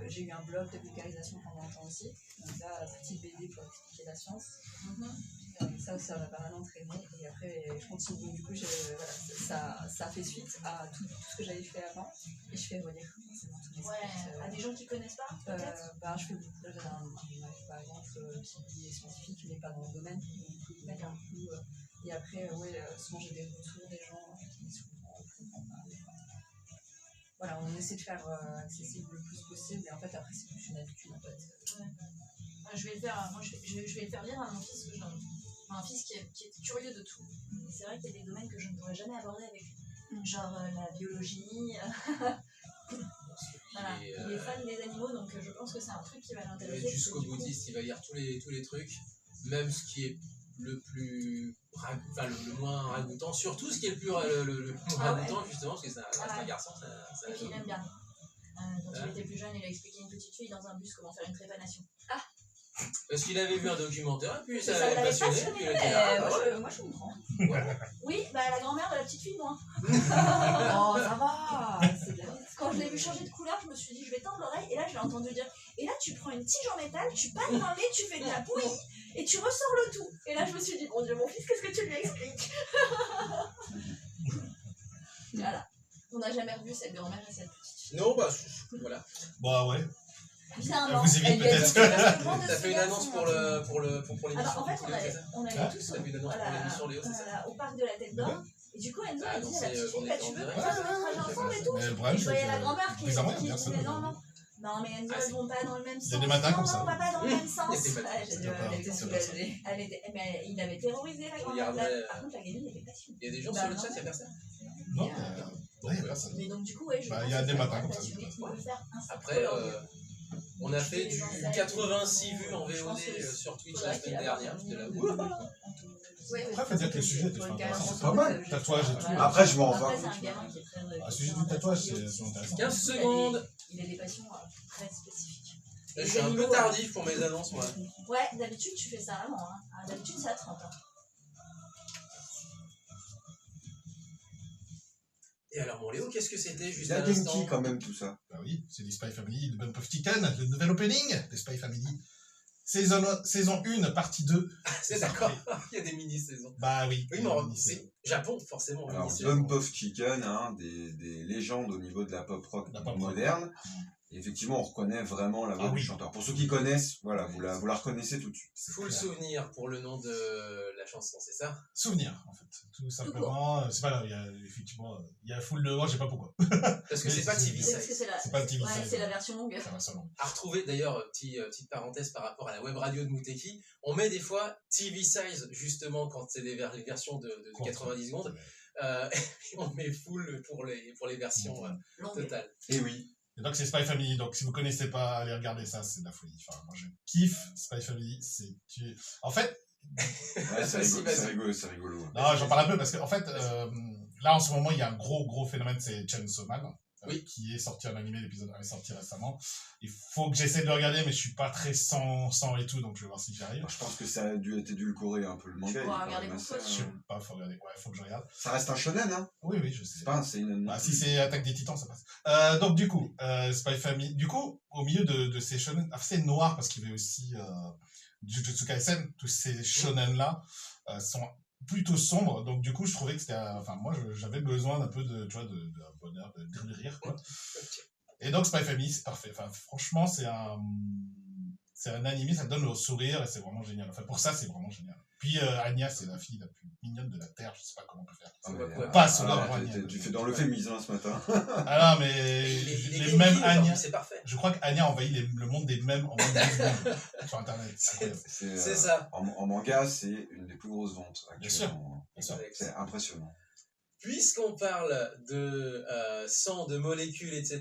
j'ai eu un blog de vulgarisation pendant un temps aussi. Donc là, petite BD pour expliquer la science. Ça m'a pas mal entraîné. Et après, je continue. Donc, du coup, ça fait suite à tout ce que j'avais fait avant. Et je fais relire forcément tous les scripts. À des gens qui connaissent pas, peut-être? Je fais beaucoup. Là, j'avais un live, par exemple, qui est scientifique, mais pas dans le domaine. Donc, d'accord. Et après, souvent j'ai des retours des gens qui me disent voilà, on essaie de faire accessible le plus possible. Et en fait, après, c'est plus une habitude. En fait. Je vais le faire, moi je vais le faire lire à mon fils, que j'ai un fils qui est curieux de tout. Et c'est vrai qu'il y a des domaines que je ne pourrais jamais aborder avec lui. Genre la biologie. Voilà. Il est fan des animaux, donc je pense que c'est un truc qui va Il va l'intéresser. être jusqu'au boutiste, il va lire tous les trucs, même ce qui est le plus le moins ragoûtant, surtout ce qui est le plus ragoûtant, justement, parce que c'est un garçon, ça Et puis il aime bien. Quand il était plus jeune, il a expliqué à une petite fille dans un bus comment faire une trépanation. Parce qu'il avait vu un documentaire, et puis ça l'avait l'avait passionné, passionné, puis il était là. Moi, je comprends. Oui, bah la grand-mère de la petite fille, moi. Oh, ça va. C'est bien. Quand je l'ai vu changer de couleur, je me suis dit, je vais tendre l'oreille, et là, je l'ai entendu dire, et là, tu prends une tige en métal, tu passes dans le nez, tu fais de la bouillie, et tu ressors le tout. Et là, je me suis dit, mon Dieu, mon fils, qu'est-ce que tu lui expliques? Voilà. On n'a jamais revu cette grand-mère et cette petite fille. Non, bah voilà. Bon, ouais. Bien, Elle non. vous évite Elle lui a dit peut-être. parce que le monde de T'as ce fait une garçon, annonce hein. pour l'émission. Alors, en fait, pour Léo, c'est ça on allait Hein tous T'as fait une annonce pour l'émission Léo, c'est ça au parc de la Tête d'Or. Et du coup, Enzo a dit donc à la c'est, petite on fille, bah, était tu en veux direct. qu'on fasse notre trajet ensemble et tout? Mais le Et problème, je c'est voyais la grand-mère que bizarrement, qui personne. disait non, mais Enzo, elles vont pas dans le même sens. Il y a des matins non, comme non, ça. on va pas dans le même sens. Il y a des matins. Ouais, j'ai dit, pas- Elle était c'est pas ça. soulagée. mais il avait terrorisé la grand-mère. Regardez. Par contre, la gamine était passionnée. Il y a des gens Bah, sur le non. chat, il y a personne. Non, il y a personne. Mais donc, du coup, ouais, je Bah, pense il y a que des ça matins va comme être ça, passionné. du Il veut faire un sac Après, colorier. on a fait du 86 vues en VOD sur Twitch la semaine dernière. J'étais là. Après, faut dire que le sujet était C'est pas mal. Tatouage et tout. Après, je m'en Après, vais. c'est un gamin qui est très. Le sujet du tatouage, c'est intéressant. 15 secondes. Il a des passions très spécifiques. Je suis un peu tardif pour mes annonces, moi. Ouais, d'habitude, tu fais ça avant. Hein. D'habitude, c'est à 30 ans. Et alors, mon Léo, qu'est-ce que c'était juste Il à a l'instant Genki quand même, tout ça. Bah oui, c'est du Spy Family, de Bump of Chicken, le nouvel opening de Spy Family. Saison 1, partie 2. C'est d'accord, il y a des mini-saisons. Bah oui. Oui, mais c'est Japon, forcément. Alors, mini-saison. Bump of Chicken, des légendes au niveau de la pop rock La pop rock. moderne. Et effectivement, on reconnaît vraiment la voix Ah du oui. chanteur. Pour ceux qui connaissent, voilà, vous la reconnaissez tout de suite. C'est Full clair. souvenir pour le nom de la chanson, c'est ça? Souvenir, en fait. Tout simplement. C'est pas là, il y a effectivement, il y a full devant, je sais pas pourquoi. Parce que Mais c'est pas c'est- TV Parce que Size. c'est la, C'est pas le TV ouais, Size, c'est la ouais. version longue. Ça va seulement. À retrouver d'ailleurs, petite parenthèse par rapport à la web radio de Mouteki, on met des fois TV Size justement quand c'est les versions de 90 secondes, et on met full pour les versions Longue. totales. Et oui, Et donc c'est Spy Family, donc si vous connaissez pas, allez regarder ça, c'est de la folie. Enfin, moi je kiffe Spy Family, En fait, ouais, c'est Vas-y, rigolo, vas-y. c'est rigolo. non, j'en parle un peu parce qu'en fait, là en ce moment, il y a un gros phénomène, c'est Chainsaw Man, Oui. qui est sorti en animé, l'épisode 1 est sorti récemment. Il faut que j'essaie de le regarder, mais je suis pas très sang et tout, donc je vais voir si j'y arrive. Je pense que ça a dû être édulcoré un peu le manga. Tu il pourras est quand regarder même pour toi, assez, Je sais pas, faut regarder. Ouais, faut que je regarde. Ça reste un shonen, hein. Oui, je sais. C'est pas un seinen. Bah, si c'est Attaque des Titans, ça passe. Donc, du coup, Spy Family. Du coup, au milieu de ces shonen, c'est noir parce qu'il y avait aussi Jujutsu Kaisen. Tous ces shonen-là sont plutôt sombres. Donc, du coup, je trouvais que c'était. Enfin, moi, j'avais besoin d'un peu de, tu vois, de bonheur, de rire, quoi. Et donc, Spy Family, c'est parfait. Enfin, franchement, c'est un animé, ça donne le sourire et c'est vraiment génial. Enfin, pour ça, c'est vraiment génial. Puis, Anya, c'est la fille la plus mignonne de la Terre. Je sais pas comment on peut faire. On va pouvoir- Pas sous alors, l'ordre, tu fais dans l'euphémisme ce matin. Ah non, mais Il est les gay mêmes aujourd'hui, Anya. c'est parfait. Je crois qu'Anya envahit le monde des mèmes en moins de 10 secondes sur Internet. C'est incroyable. C'est ça. En manga, c'est une des plus grosses ventes actuellement. Bien sûr. C'est impressionnant. Puisqu'on parle de sang, de molécules, etc.,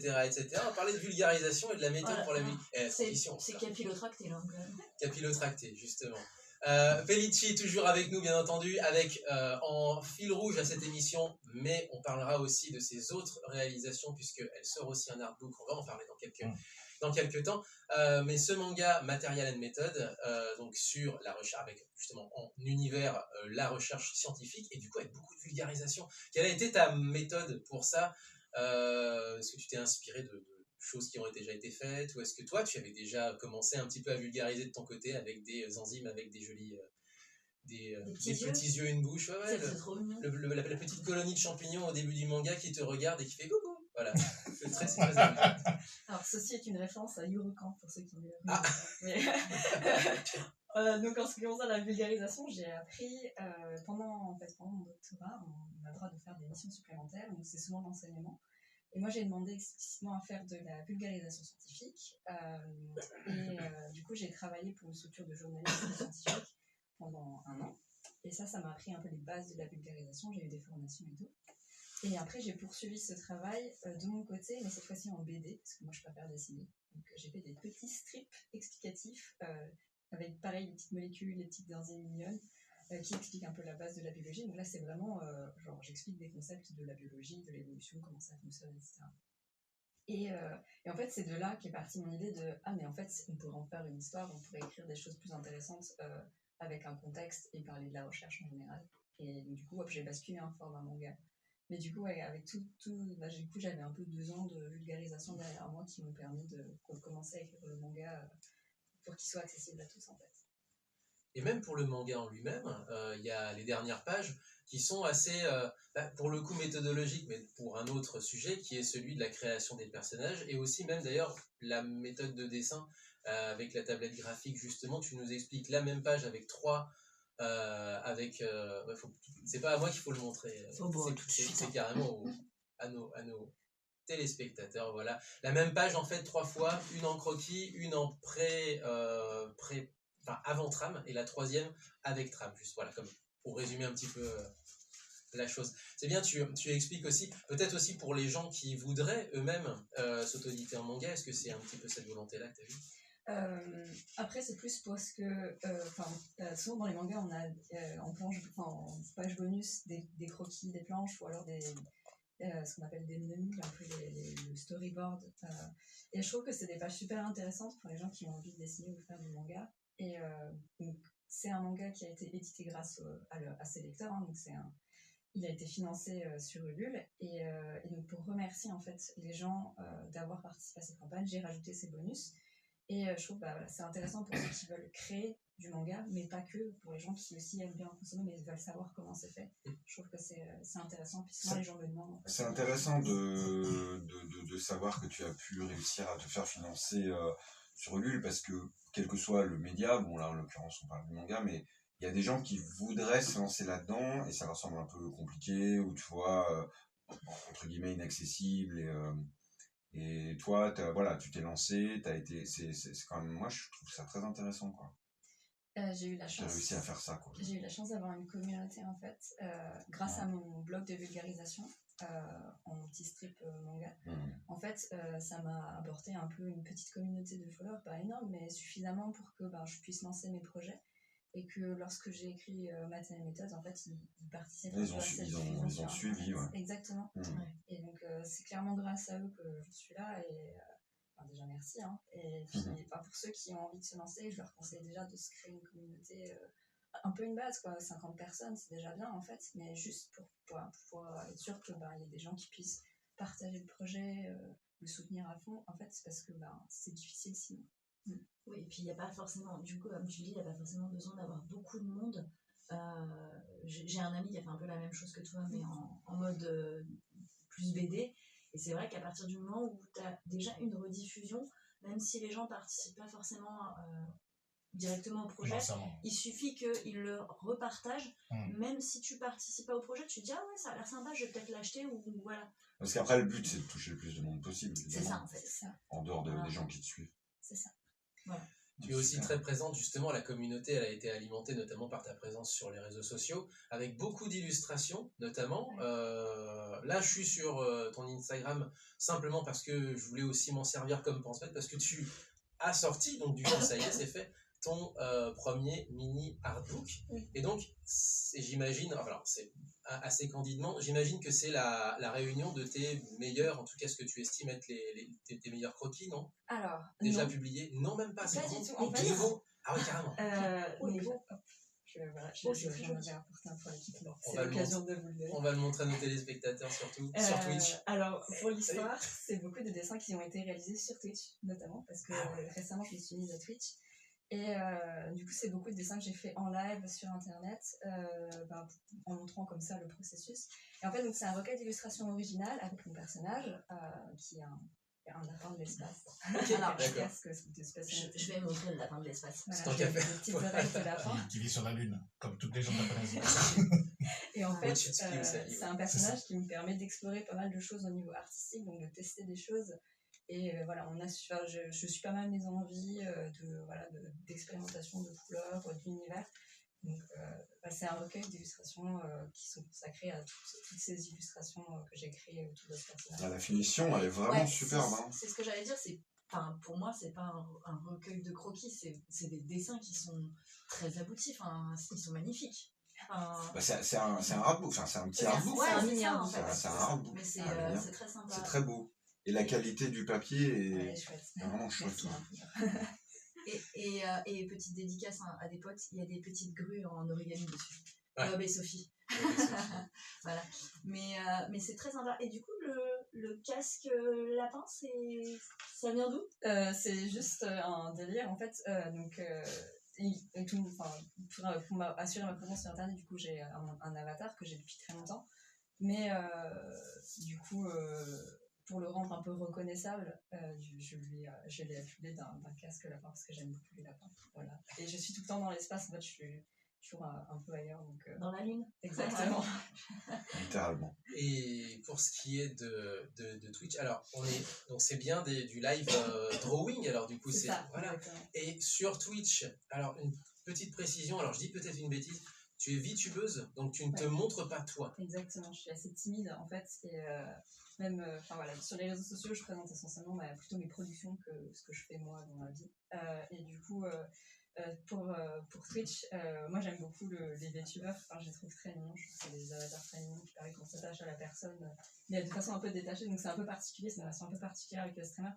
on va parler de vulgarisation et de la méthode Voilà. pour la C'est transition. capillotracté, là. Capillotracté, justement. Pellicci, toujours avec nous, bien entendu, avec en fil rouge à cette émission, mais on parlera aussi de ses autres réalisations, puisqu'elle sort aussi un artbook, on va en parler dans quelques temps. Mais ce manga, Material and Method, donc sur la recherche, avec justement en univers la recherche scientifique, et du coup avec beaucoup de vulgarisation. Quelle a été ta méthode pour ça? Est-ce que tu t'es inspiré de choses qui ont déjà été faites, ou est-ce que toi tu avais déjà commencé un petit peu à vulgariser de ton côté avec des enzymes, avec des jolis des petits yeux et une bouche, ouais, C'est trop mignon. la petite colonie de champignons au début du manga qui te regarde et qui fait coucou, voilà. C'est très amusant. Alors, ceci est une référence à Yurukan, pour ceux qui ont lu. Ah. Mais... donc, en ce qui concerne la vulgarisation, j'ai appris pendant mon doctorat, on a le droit de faire des missions supplémentaires, donc c'est souvent l'enseignement. Et moi, j'ai demandé explicitement à faire de la vulgarisation scientifique. Du coup, j'ai travaillé pour une structure de journalisme scientifique pendant 1 an. Et ça m'a appris un peu les bases de la vulgarisation. J'ai eu des formations et tout. Et après, j'ai poursuivi ce travail de mon côté, mais cette fois-ci en BD, parce que moi, je préfère dessiner. Donc, j'ai fait des petits strips explicatifs avec, pareil, les petites molécules, les petites enzymes mignonnes, qui expliquent un peu la base de la biologie. Donc là, c'est vraiment, j'explique des concepts de la biologie, de l'évolution, comment ça fonctionne, etc. Et en fait, c'est de là qu'est partie mon idée de « Ah, mais en fait, on pourrait en faire une histoire, on pourrait écrire des choses plus intéressantes avec un contexte et parler de la recherche en général. » Et donc, du coup, j'ai basculé un format manga. Mais du coup, avec du coup, j'avais un peu 2 ans de vulgarisation derrière moi qui m'ont permis de commencer à écrire le manga pour qu'il soit accessible à tous, en fait. Et même pour le manga en lui-même, il y a les dernières pages qui sont assez, pour le coup méthodologiques, mais pour un autre sujet qui est celui de la création des personnages, et aussi même d'ailleurs la méthode de dessin avec la tablette graphique. Justement, tu nous expliques la même page avec 3... c'est pas à moi qu'il faut le montrer, c'est carrément à nos téléspectateurs. Voilà, la même page en fait 3 fois, une en croquis, une en avant trame, et la 3e avec trame, juste voilà, comme pour résumer un petit peu la chose. C'est bien, tu expliques aussi, peut-être aussi pour les gens qui voudraient eux-mêmes s'auto-éditer en manga. Est-ce que c'est un petit peu cette volonté-là que tu as vue? Après, c'est plus parce que souvent dans les mangas, on a en page bonus des croquis, des planches, ou alors ce qu'on appelle des menus, un peu le storyboard. Et je trouve que c'est des pages super intéressantes pour les gens qui ont envie de dessiner ou faire du manga. Et donc, c'est un manga qui a été édité grâce à ses lecteurs. Hein, donc il a été financé sur Ulule. Et donc, pour remercier en fait les gens d'avoir participé à cette campagne, j'ai rajouté ces bonus. Et je trouve voilà, c'est intéressant pour ceux qui veulent créer du manga, mais pas que, pour les gens qui aussi aiment bien consommer, mais veulent savoir comment c'est fait. Je trouve que c'est intéressant, puis souvent les gens me demandent. En fait, C'est intéressant de savoir que tu as pu réussir à te faire financer sur Ulule, parce que quel que soit le média, bon là en l'occurrence on parle du manga, mais il y a des gens qui voudraient se lancer là-dedans et ça leur semble un peu compliqué, ou tu vois, entre guillemets inaccessible, et toi, voilà, tu t'es lancé, t'as été, c'est quand même, moi je trouve ça très intéressant, quoi. J'ai eu la Tu as chance. réussi à faire ça, quoi. J'ai eu la chance d'avoir une communauté en fait, grâce à mon blog de vulgarisation en petit strip manga. En fait, ça m'a apporté un peu une petite communauté de followers, pas énorme, mais suffisamment pour que je puisse lancer mes projets. Et que lorsque j'ai écrit Maternelle Méthode, en fait, ils participaient Ils à cette ils diffusion ont sur suivi, Internet. ouais. Exactement. Et donc, c'est clairement grâce à eux que je suis là. Et déjà, merci. Hein. Et puis, pour ceux qui ont envie de se lancer, je leur conseille déjà de se créer une communauté, un peu une base, quoi. 50 personnes, c'est déjà bien, en fait. Mais juste pour être sûr qu'il y ait des gens qui puissent partager le projet, le soutenir à fond, en fait, c'est parce que c'est difficile sinon. Oui, et puis il n'y a pas forcément, du coup, comme tu dis, il n'y a pas forcément besoin d'avoir beaucoup de monde. J'ai un ami qui a fait un peu la même chose que toi, mais en mode plus BD. Et c'est vrai qu'à partir du moment où tu as déjà une rediffusion, même si les gens ne participent pas forcément directement au projet, il suffit qu'ils le repartagent. Même si tu ne participes pas au projet, tu te dis ah ouais, ça a l'air sympa, je vais peut-être l'acheter, ou voilà. Parce qu'après, le but, c'est de toucher le plus de monde possible. C'est ça, en fait. En dehors des gens qui te suivent. C'est ça. Voilà. Tu es aussi très présente, justement, la communauté, elle a été alimentée notamment par ta présence sur les réseaux sociaux, avec beaucoup d'illustrations, notamment. Là, je suis sur ton Instagram simplement parce que je voulais aussi m'en servir comme pense-bête, parce que tu as sorti, donc du coup, ça y est, c'est fait, ton premier mini artbook. Et donc, j'imagine, alors c'est assez candidement, j'imagine que c'est la réunion de tes meilleurs, en tout cas ce que tu estimes être tes meilleurs croquis, non? Alors, déjà non. publié? Non, même pas. Pas du tout. En fait, nouveau. Ah oui, carrément. Nouveau. J'en avais apporté un pour l'équipe. C'est l'occasion de vous le donner. On va le montrer à nos téléspectateurs surtout, sur Twitch. Alors, pour l'histoire, c'est beaucoup de dessins qui ont été réalisés sur Twitch, notamment, parce que récemment, je me suis mise à Twitch. Et du coup, c'est beaucoup de dessins que j'ai fait en live sur Internet, en montrant comme ça le processus. Et en fait, donc, c'est un recueil d'illustrations originales avec mon personnage, qui est un lapin de l'espace. Alors, je vais montrer le lapin de l'espace. Voilà, j'ai des petites oreilles de lapin. Qui vit sur la Lune, comme toutes les gens de la planète. Et en fait, c'est un personnage qui me permet d'explorer pas mal de choses au niveau artistique, donc de tester des choses. Et voilà, je suis pas mal mes envies d'expérimentation de couleurs, d'univers. Donc, c'est un recueil d'illustrations qui sont consacrées à toutes ces illustrations que j'ai créées autour de ce personnage. La finition, elle est vraiment superbe. C'est ce que j'allais dire. Pour moi, c'est pas un recueil de croquis, c'est des dessins qui sont très aboutis. Ils sont magnifiques. C'est un artbook, c'est un petit artbook. C'est un mini artbook. C'est un artbook. Mais c'est très sympa. C'est très beau. Et la qualité du papier est vraiment chouette. Et petite dédicace à des potes, il y a des petites grues en origami dessus. Bob et Sophie. Voilà. Mais c'est très sympa. Et du coup, le casque lapin, ça vient d'où? C'est juste un délire. En fait, pour assurer ma présence sur Internet, du coup, j'ai un avatar que j'ai depuis très longtemps. Mais du coup, pour le rendre un peu reconnaissable, je l'ai affublé d'un casque lapin parce que j'aime beaucoup les lapins. Voilà. Et je suis tout le temps dans l'espace, en fait, je suis toujours un peu ailleurs. Donc, dans la lune. Exactement. Littéralement. Et pour ce qui est de Twitch, alors donc c'est bien du live drawing, alors du coup c'est ça, voilà. Exactement. Et sur Twitch, alors une petite précision, alors je dis peut-être une bêtise, tu es VTubeuse, donc tu ne te montres pas toi. Exactement, je suis assez timide en fait, et même sur les réseaux sociaux, je présente essentiellement plutôt mes productions que ce que je fais moi dans ma vie. Et du coup, pour Twitch, moi j'aime beaucoup les VTubers, je les trouve très mignons, je trouve que c'est des avatars très mignons qui paraît qu'on s'attache à la personne, mais de façon un peu détachée, donc c'est un peu particulier, c'est une relation un peu particulière avec le streamer.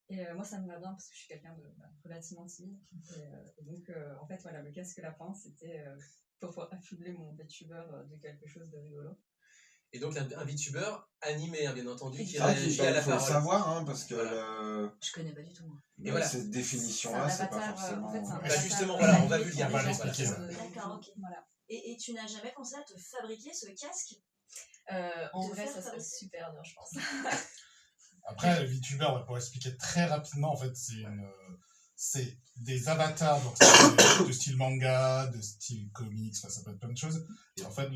Et moi ça me va bien parce que je suis quelqu'un de relativement timide. Et donc en fait voilà, le casque lapin c'était pour affubler mon VTuber de quelque chose de rigolo. Et donc un VTuber animé, hein, bien entendu, qui C'est vrai réagit qu'il à la faut le parole. savoir, hein, parce que Voilà. Je connais pas du tout, moi. Et voilà. cette définition-là, C'est un c'est pas avatar, forcément... en fait, c'est un Bah, avatar, justement, voilà, on va animé vulgariser, pour les gens voilà. qui sont D'accord, ok. Voilà. Et tu n'as jamais pensé à te fabriquer ce casque? En De vrai, faire ça serait fabriquer. super dur, je pense. Après, le VTuber, pour expliquer très rapidement, en fait, c'est des avatars donc de style manga, de style comics, enfin, ça peut être plein de choses. Et en fait,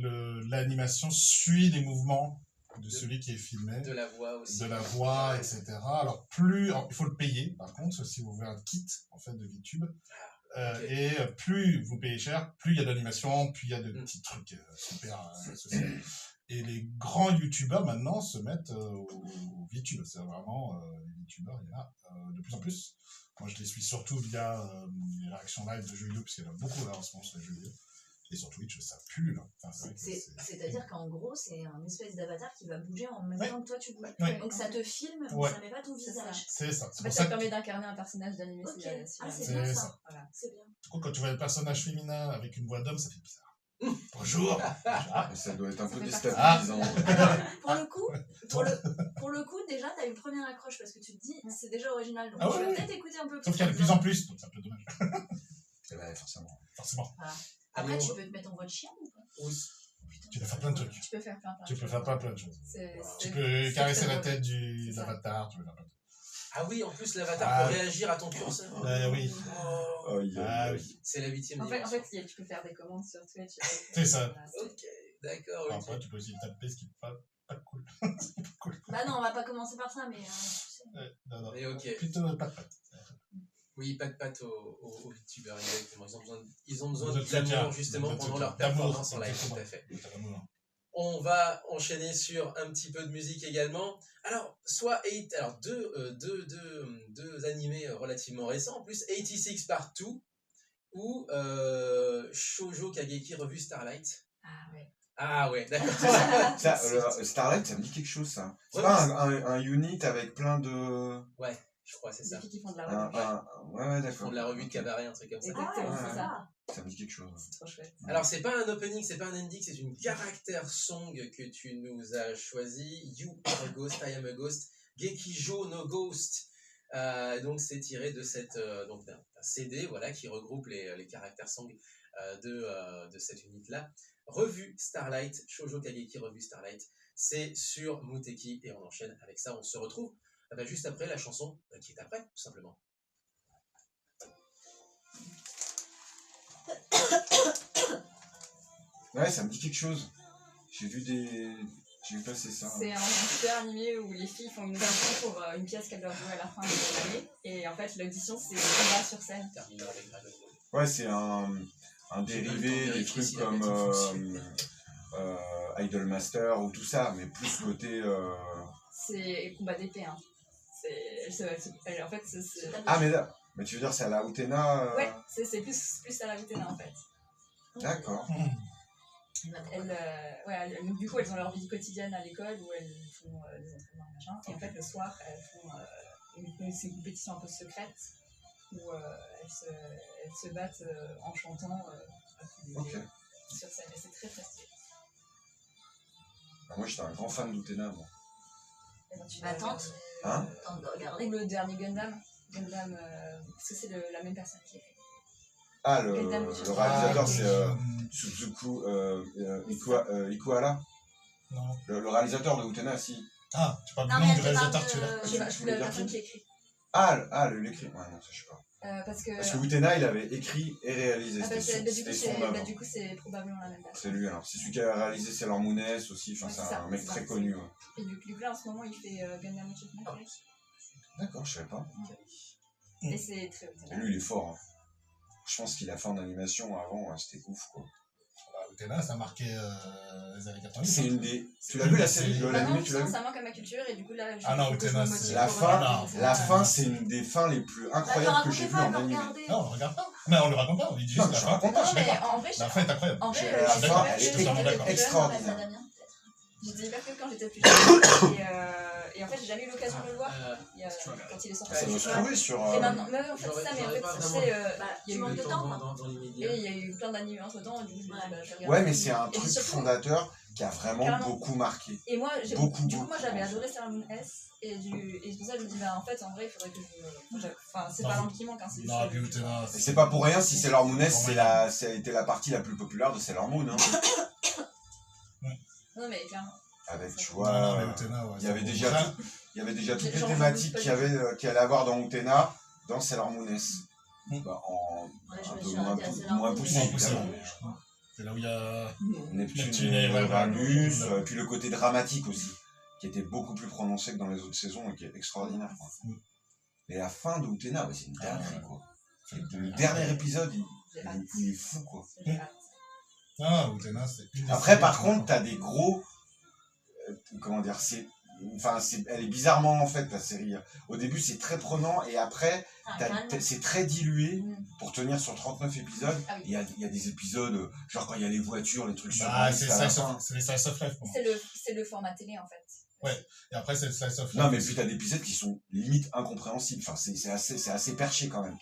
l'animation suit les mouvements de celui qui est filmé, De la voix aussi. de la voix, etc. Alors, il faut le payer, par contre, si vous voulez un kit, en fait, de VTube. Ok. Et plus vous payez cher, plus il y a d'animation, plus il y a de Mm. petits trucs super associés. Et les grands youtubeurs maintenant se mettent au VTube. C'est vraiment les youtubeurs, il y en a de plus en plus. Moi, je les suis surtout via les réactions live de jeux vidéo, parce qu'il y en a beaucoup là en ce moment sur les jeux vidéo. Et sur Twitch, ça pue là. Enfin, c'est vrai que C'est-à-dire qu'en gros, c'est un espèce d'avatar qui va bouger en même Ouais. temps que toi tu bouges. Ouais. Donc ça te filme, mais Ouais. ça met pas ton C'est ça. visage. C'est ça. En C'est fait, pour ça ça que permet d'incarner un personnage d'animé. Ok. si Ah, c'est C'est bien ça. ça. Voilà. C'est bien. du coup, quand tu vois un personnage féminin avec une voix d'homme, ça fait bizarre. Bonjour. Ah, Ça doit être un peu fait partie. déstabilisant. Alors, pour le coup, déjà, t'as une première accroche parce que tu te dis, c'est déjà original. Donc Ah tu ouais, vas ouais. peut-être écouter un peu Sauf qu'il y a de plus en plus, donc c'est un peu dommage. Eh ben, forcément. Forcément. Après, Allez, tu on- peux te mettre en voix de chien ou pas? Tu peux faire plein de trucs. Tu peux faire plein de Tu peux choses. faire plein de choses. C'est- Tu c'est- peux c'est caresser très la drôle. tête C'est de ça. l'avatar, tu peux faire plein de trucs. Ah oui, en plus, l'avatar Ah. peut réagir à ton curseur. Oui. Oh, Aïe, aïe, Ah aïe. oui. c'est la 8e En fait, dimension. tu peux faire des commandes sur Twitch. C'est ça. Voilà, c'est- Ok, d'accord, ok. Après, tu peux aussi le taper, ce qui n'est pas cool. C'est pas cool. Bah non, on va pas commencer par ça, mais tu sais. Non. Mais ok. Plutôt pas de patte. Oui, pas de patte aux VTubers, exactement. Ils ont besoin Vous êtes d'amour, bien. justement, Vous êtes pendant bien. leur D'amour, performance en live, exactement. tout à fait. T'as l'amour. On va enchaîner sur un petit peu de musique également. Alors, deux animés relativement récents. En plus, 86 Part 2 ou Shoujo Kageki Revue Starlight. Ah ouais. Ah ouais, d'accord. Starlight, ça me dit quelque chose, ça. C'est Ouais, pas mais un unit avec plein de... Ouais, je crois, c'est Des ça. filles qui font de la Ouais, revue. Ils d'accord. font de la revue de cabaret, un truc comme ça. Exactement, Ah, c'est ça. Ça me dit quelque chose. C'est trop chouette. Alors, c'est pas un opening, c'est pas un ending, c'est une caractère song que tu nous as choisi. You are a ghost, I am a ghost. Gekijo no ghost. Donc, c'est tiré de d'un CD, voilà, qui regroupe les caractères song de cette unité-là. Revue Starlight, Shoujo Kageki Revue Starlight. C'est sur Muteki et on enchaîne avec ça. On se retrouve juste après la chanson qui est après, tout simplement. Ouais, ça me dit quelque chose. J'ai vu passer ça. C'est un super animé où les filles font une audition pour une pièce qu'elles doivent jouer à la fin de l'année. Et en fait, l'audition, c'est le combat sur scène. Terminant avec Dragon Ball. Ouais, c'est un dérivé des trucs comme Idolmaster ou tout ça, mais plus côté... C'est combat d'épée. Hein. En fait, c'est... Ah, mais tu veux dire c'est à la Utena Ouais, c'est plus à la Utena en fait. D'accord. Donc, du coup, elles ont leur vie quotidienne à l'école où elles font des entraînements et machin. Et en fait, le soir, elles font ces compétitions un peu secrètes où elles se battent en chantant Ok. sur scène. Et c'est très très stylé. Moi, j'étais un grand fan d'Utena, moi. Et ben, tu Bah, dois tente. Hein Tente de Ou regarder. le dernier Gundam, parce que c'est la même personne qui écrit. Ah, Gundam, le réalisateur, c'est oui. Suzuku Ikuhara. Non. Le réalisateur de Utena, si. Ah, tu parles Non, du mais nom elle du te parle réalisateur que tu de- l'as. Je voulais voulais la dire personne qui qui écrit. L'écrit. Ouais, non, ça, je sais pas. Parce que Utena, il avait écrit et réalisé. C'était son œuvre. du coup, c'est probablement la même personne. C'est lui, alors. C'est celui qui a réalisé Sailor Moon S aussi. Enfin, Ouais, c'est c'est ça, un mec c'est très ça. connu. Ouais. Et du coup, là, en ce moment, il fait Gundam Achievement. Ah. D'accord, je savais pas. Et c'est très Et lui, il est fort. Hein. Je pense qu'il a fait en animation avant, c'était ouf, quoi. Utena, ça a marqué les années 90. C'est une des... Tu l'as vu, la série, l'anime, tu l'as vu? ça manque à ma culture et du coup, là, Ah non, faut que je Utena, me c'est- motive La pour fin, regarder. la fin, c'est une des fins les plus incroyables que j'ai vues en animé. Non, on le regarde pas. Mais on le raconte pas, on dit juste Non, la je fin. raconte pas, Je suis Non, mais d'accord. en vrai, La fin est incroyable. en vrai, La j'étais fin, hyper elle est curieuse totalement quand d'accord. j'étais plus jeune. Extraordinaire. J'étais hyper curieuse quand j'étais plus jeune. Et en fait, j'ai jamais eu l'occasion de le voir quand il est sorti. Ça doit se trouver sur... Et maintenant, en fait, c'est ça, mais en fait, pas tu vraiment sais, Bah, il y a tu eu manques le de temps temps, quoi. dans l'immédiat. et il y a eu plein d'animés entre temps, du coup, je me dis, bah, je vais regarder. Ouais, mais c'est un Et puis truc surtout, fondateur qui a vraiment Carrément. beaucoup marqué. Et moi, Beaucoup, du coup, moi beaucoup, j'avais en fait. adoré Sailor Moon S, et c'est pour ça que je me dis, bah, en fait, en vrai, il faudrait que Enfin, c'est Non, pas l'angle qui manque, hein, c'est juste. Non, puis Utena, Et c'est pas pour rien si Sailor Moon S, Pour moi, ça a été la partie la plus populaire de Sailor Moon. Hein. Non, mais clairement. Avec, tu Non, vois, non, mais Utena, ouais. il y avait déjà Ça, il y avait déjà toutes les Genre, thématiques j'en doute qu'il allait avoir dans Utena, dans Sailor Moon S. Mm. Bah, en Ouais, je un me peu suis moins, arrêtée à Sailor moins Moon, poussé, moins mais- poussé, évidemment. ouais. C'est là où il y a. Neptune Neptune et et Uranus, Uranus. puis le côté dramatique aussi, qui était beaucoup plus prononcé que dans les autres saisons et qui est extraordinaire. Quoi. Mm. Et la fin de Utena, ouais, c'est une dinguerie, ouais. quoi. Le dernier épisode, J'ai hâte. il est fou, quoi. J'ai hâte. Ah, Utena, c'est. une des Après, séries par qui contre, marque. t'as des gros... comment dire, elle est bizarrement, en fait, la série. Au début, c'est très prenant, et après, Ah, carrément. c'est très dilué Mm. pour tenir sur 39 épisodes. Ah oui. Il y a des épisodes, genre quand il y a les voitures, les trucs sur Bah, Alice c'est à la fin. les Slice of Life pour moi. C'est le format télé, en fait. Et après, c'est le Slice of Life. Non, mais puis t'as des épisodes qui sont limite incompréhensibles. Enfin, c'est assez perché quand même.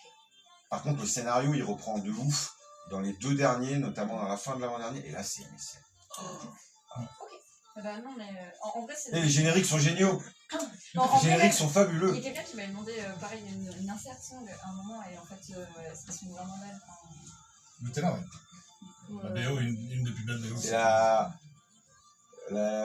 Par contre, le scénario, il reprend de ouf dans les deux derniers, notamment dans la fin de l'avant-dernier. Et là, Bah non, mais en vrai, c'est. Et les génériques sont géniaux. Non, en Les génériques vrai, sont fabuleux. il y a quelqu'un qui m'avait demandé, pareil, une insert song à un moment, et en fait, ça sont vraiment belles. Utena, ouais. La BO, une des plus belles BO. C'est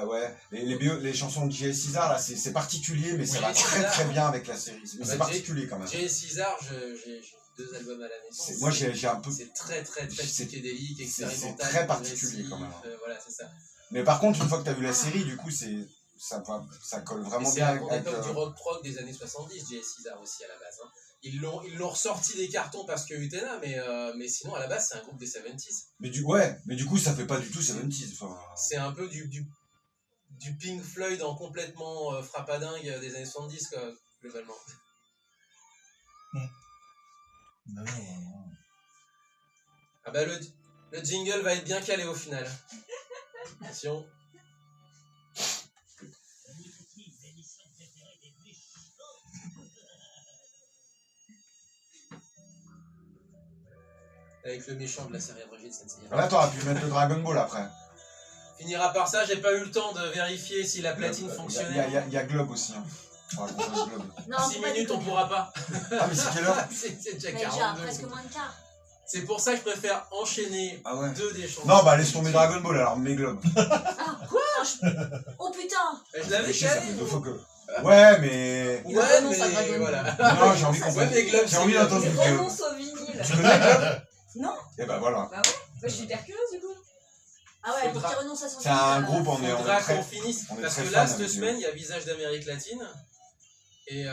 ouais. Les chansons de J.S. César, là, c'est particulier, mais ça Oui, va très César. très bien avec la série. Mais c'est Bah, particulier quand même. Jay César, j'ai 2 albums à la maison. Moi, j'ai un peu. C'est très C'est- psychédélique, c'est expérimental. très particulier, progressif, quand même. voilà, c'est ça. Mais par contre, une fois que t'as vu la série, du coup, ça colle Et vraiment c'est bien à avec. l'époque du rock prog des années 70, Jay César aussi à la base. Hein. Ils l'ont ressorti des cartons parce que Utena, mais sinon à la base c'est un groupe des 70s. Mais du coup, ça fait pas du tout 70s. Enfin, C'est un peu du Pink Floyd en complètement frappadingue des années 70, quoi, globalement. Bah, non, ouais. Ah bah le jingle va être bien calé au final. Attention. Avec le méchant de la série abrégée de cette série. Là, t'aurais pu mettre le Dragon Ball après. Finira par ça, j'ai pas eu le temps de vérifier si la platine fonctionnait. Il y a Globe aussi. Hein. Faudra qu'on fasse Globe. Non, 6 faut pas minutes, on déconner. pourra pas. Ah, mais c'est quelle heure? C'est déjà Mais déjà, 42. presque moins de quart. C'est pour ça que je préfère enchaîner Ah ouais. 2 des chansons. Non, bah laisse tomber Dragon Ball alors, mets Globe. Ah, quoi Oh putain Mais je l'avais Ça fait calé. 2 fois que. Ouais, mais. Il Ouais, renonce à mais Dragon Ball. voilà. Non, j'ai envie qu'on Ouais, mais Globe, J'ai envie c'est d'entendre Je du Globe. renonce au vinyle. Tu connais Globe? Non, Et bah voilà. bah je suis hyper curieuse du coup. Ah ouais, pour Faudra- qu'il renonce à son C'est un film, groupe, on est Faudra très. qu'on finisse. on est Parce très que fan là, cette avec semaine, il y a Visage d'Amérique latine. Et Ils ont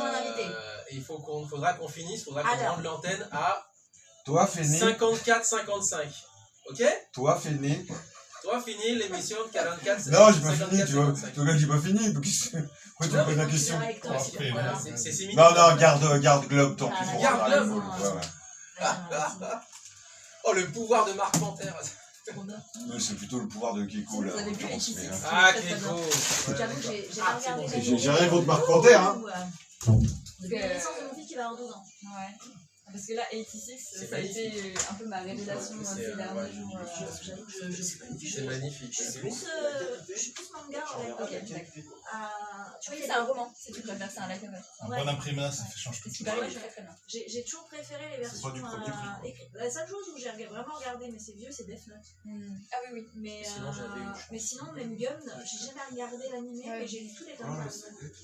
un invité. et faudra qu'on finisse. Faudra qu'on Alors. rende l'antenne à Toi, fais né. 54-55. Ok? Toi, fais né. Toi, finis l'émission de 44. Non, j'ai pas fini, tu vois. 55. Tu vois que j'ai pas fini. Pourquoi tu me poses la question? Avec toi, Oh, c'est après, voilà. C'est 6 minutes. Non, non, garde Globe, tant pis Ah, pour garde Dragon Globe. Ball. Ouais, ouais. Oh, le pouvoir de Marc Panther. Non, c'est plutôt le pouvoir de Keiko, là. Vous en avez vu l'occurrence, les mais, T6? Ah, Très, très Keiko. J'avoue, j'ai pas regardé c'est les bon. J'ai rien contre Marc Panther, hein. Depuis la naissance de mon fils qui va avoir 12 ans. Ouais. Parce que là, 86, C'est ça a été un peu ma révélation Ouais, ces c'est, derniers ouais, jours. J'avoue que C'est magnifique. je suis plus manga en fait. Ok, d'accord. Tu vois, il y C'est a un roman, si tu préfères, c'est un light novel. Un Ouais. bon imprimeur, ça fait change Parce tout. qu'il paraît très très bien. j'ai toujours préféré les C'est versions pas du premier prix, quoi. écrites. La seule chose où j'ai vraiment regardé, mais c'est vieux, c'est Death Note. Ah oui, oui. Mais Sinon, j'avais eu, je pense. mais sinon, même Gun, j'ai jamais regardé l'animé, Ouais. mais j'ai lu tous les Ah, tomes. ouais,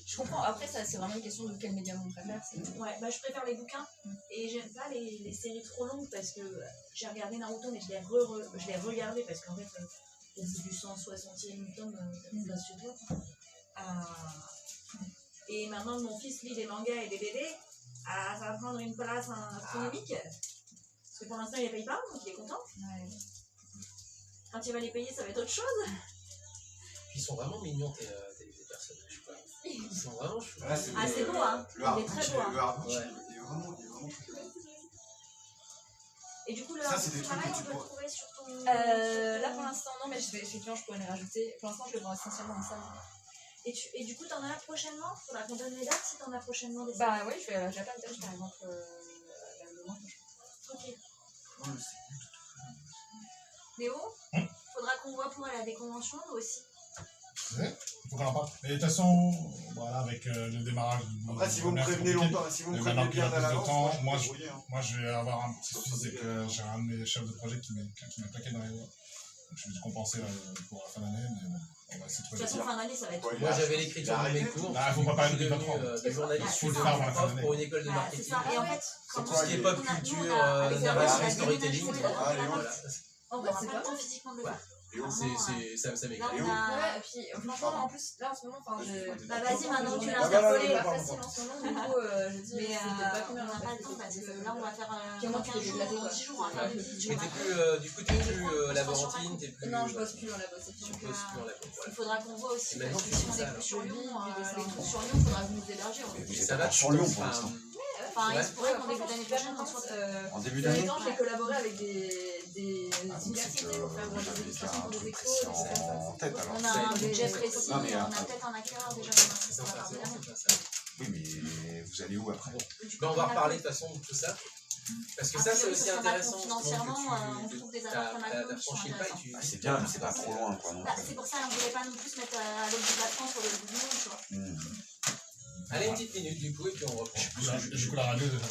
Je comprends. Après, ça, c'est vraiment une question de quel médium on préfère. Ouais, bah je préfère les bouquins et j'aime pas les séries trop longues parce que j'ai regardé Naruto mais je l'ai regardé parce qu'en fait au bout du 160e tome ça se fait toi. Et maintenant que mon fils lit des mangas et des BD, ça va prendre une place astronomique parce que pour l'instant il les paye pas donc il est content. Ouais. Quand il va les payer ça va être autre chose. Ils sont vraiment mignons tes personnages. Quoi. Ils sont vraiment chouettes. Ah c'est beau hein, il est très beau. Le hardbitch, Ouais. il est vraiment très bien. Et du coup le Ça, c'est des pareil trucs que on tu peut le vois. trouver sur ton... Là pour l'instant, non, mais effectivement, je pourrais les rajouter. Pour l'instant, je le vends essentiellement en salle. Et du coup t'en as prochainement? Faudra qu'on donne les dates si t'en as prochainement des Bah oui, j'ai plein de dates par exemple le mois prochain. Ok. Léo, Faudra qu'on voit pour aller à des conventions, nous aussi. Faut qu'on en parle. Mais de toute façon, voilà, avec le démarrage. Après, si vous me prévenez longtemps, si vous me prévenez maintenant qu'il y a bien à plus de l'avance, temps, moi, je peux débrouiller, hein. moi je vais avoir un petit souci, c'est que j'ai un de mes chefs de projet qui m'a plaqué dans les doigts. Donc je vais dû compenser pour la fin d'année, mais bon, on va essayer de De trouver toute façon, fin d'année, ça va être. Ouais, Moi, j'avais l'écriture de mes cours. Bah, faut pas parler Je suis de devenu patron. de journaliste, Ah, je suis c'est devenu ça. prof pour une école de Bah, c'est marketing. ça. Et en fait, C'est Tout ce qui est pop culture, narration, storytelling, on a voilà. on Ouais, aura c'est pas pas le temps mal. physiquement de le faire. Et où Ça m'écrit. Là, Et on où a. Ouais, et puis franchement, en plus, là en ce moment, enfin, Bah, vas-y, maintenant que tu l'as Ah, bah, là, interpellé. là, c'est pas pardon, facile en ce moment, du coup, j'ai dit, Mais c'est peut-être pas combien on n'a pas le temps parce que là, on va faire Puis au moins, tu 15 peux jours, déclarer, quoi. 10 jours, on va faire des visites sur Mais la t'es cour. plus, du coup, t'es plus laborantine, t'es plus. Non, je bosse plus dans la bosse. Tu bosses plus en labo, Il voilà. faudra qu'on voit aussi, Et maintenant, parce que tu si on fais ça, est plus sur alors. Lyon, Oui, les trucs sur Lyon, il faudra que vous nous héberger. Mais vous Et êtes ça va encore sur Lyon pour enfin, l'instant. Enfin, il Ouais. se pourrait qu'on débute l'année prochaine qu'on soit. En début Ces d'année. temps, j'ai collaboré avec des Ah, donc c'est universités que pour faire vous des avez illustrations pour un des truc expos, des précis choses comme ça. en tête alors. On a un budget précis, Non, mais, on a peut-être un acteur déjà C'est sur la sympa, partie c'est d'année. vraiment sympa, ça. Oui, mais vous allez où après? Ben, on va reparler de toute façon de tout ça. Parce que ça, c'est aussi intéressant. Financièrement, on justement, trouve des que alternatives t'as qui sont franchi le pas et intéressantes. tu. Ah, c'est bien, mais c'est pas trop loin quoi non Bah, plus. c'est pour ça qu'on voulait pas non plus se mettre à l'autre bout de la France sur le bout du monde, tu vois. Allez, une petite minute du coup, et puis on reprend. Du coup, la radio, déjà,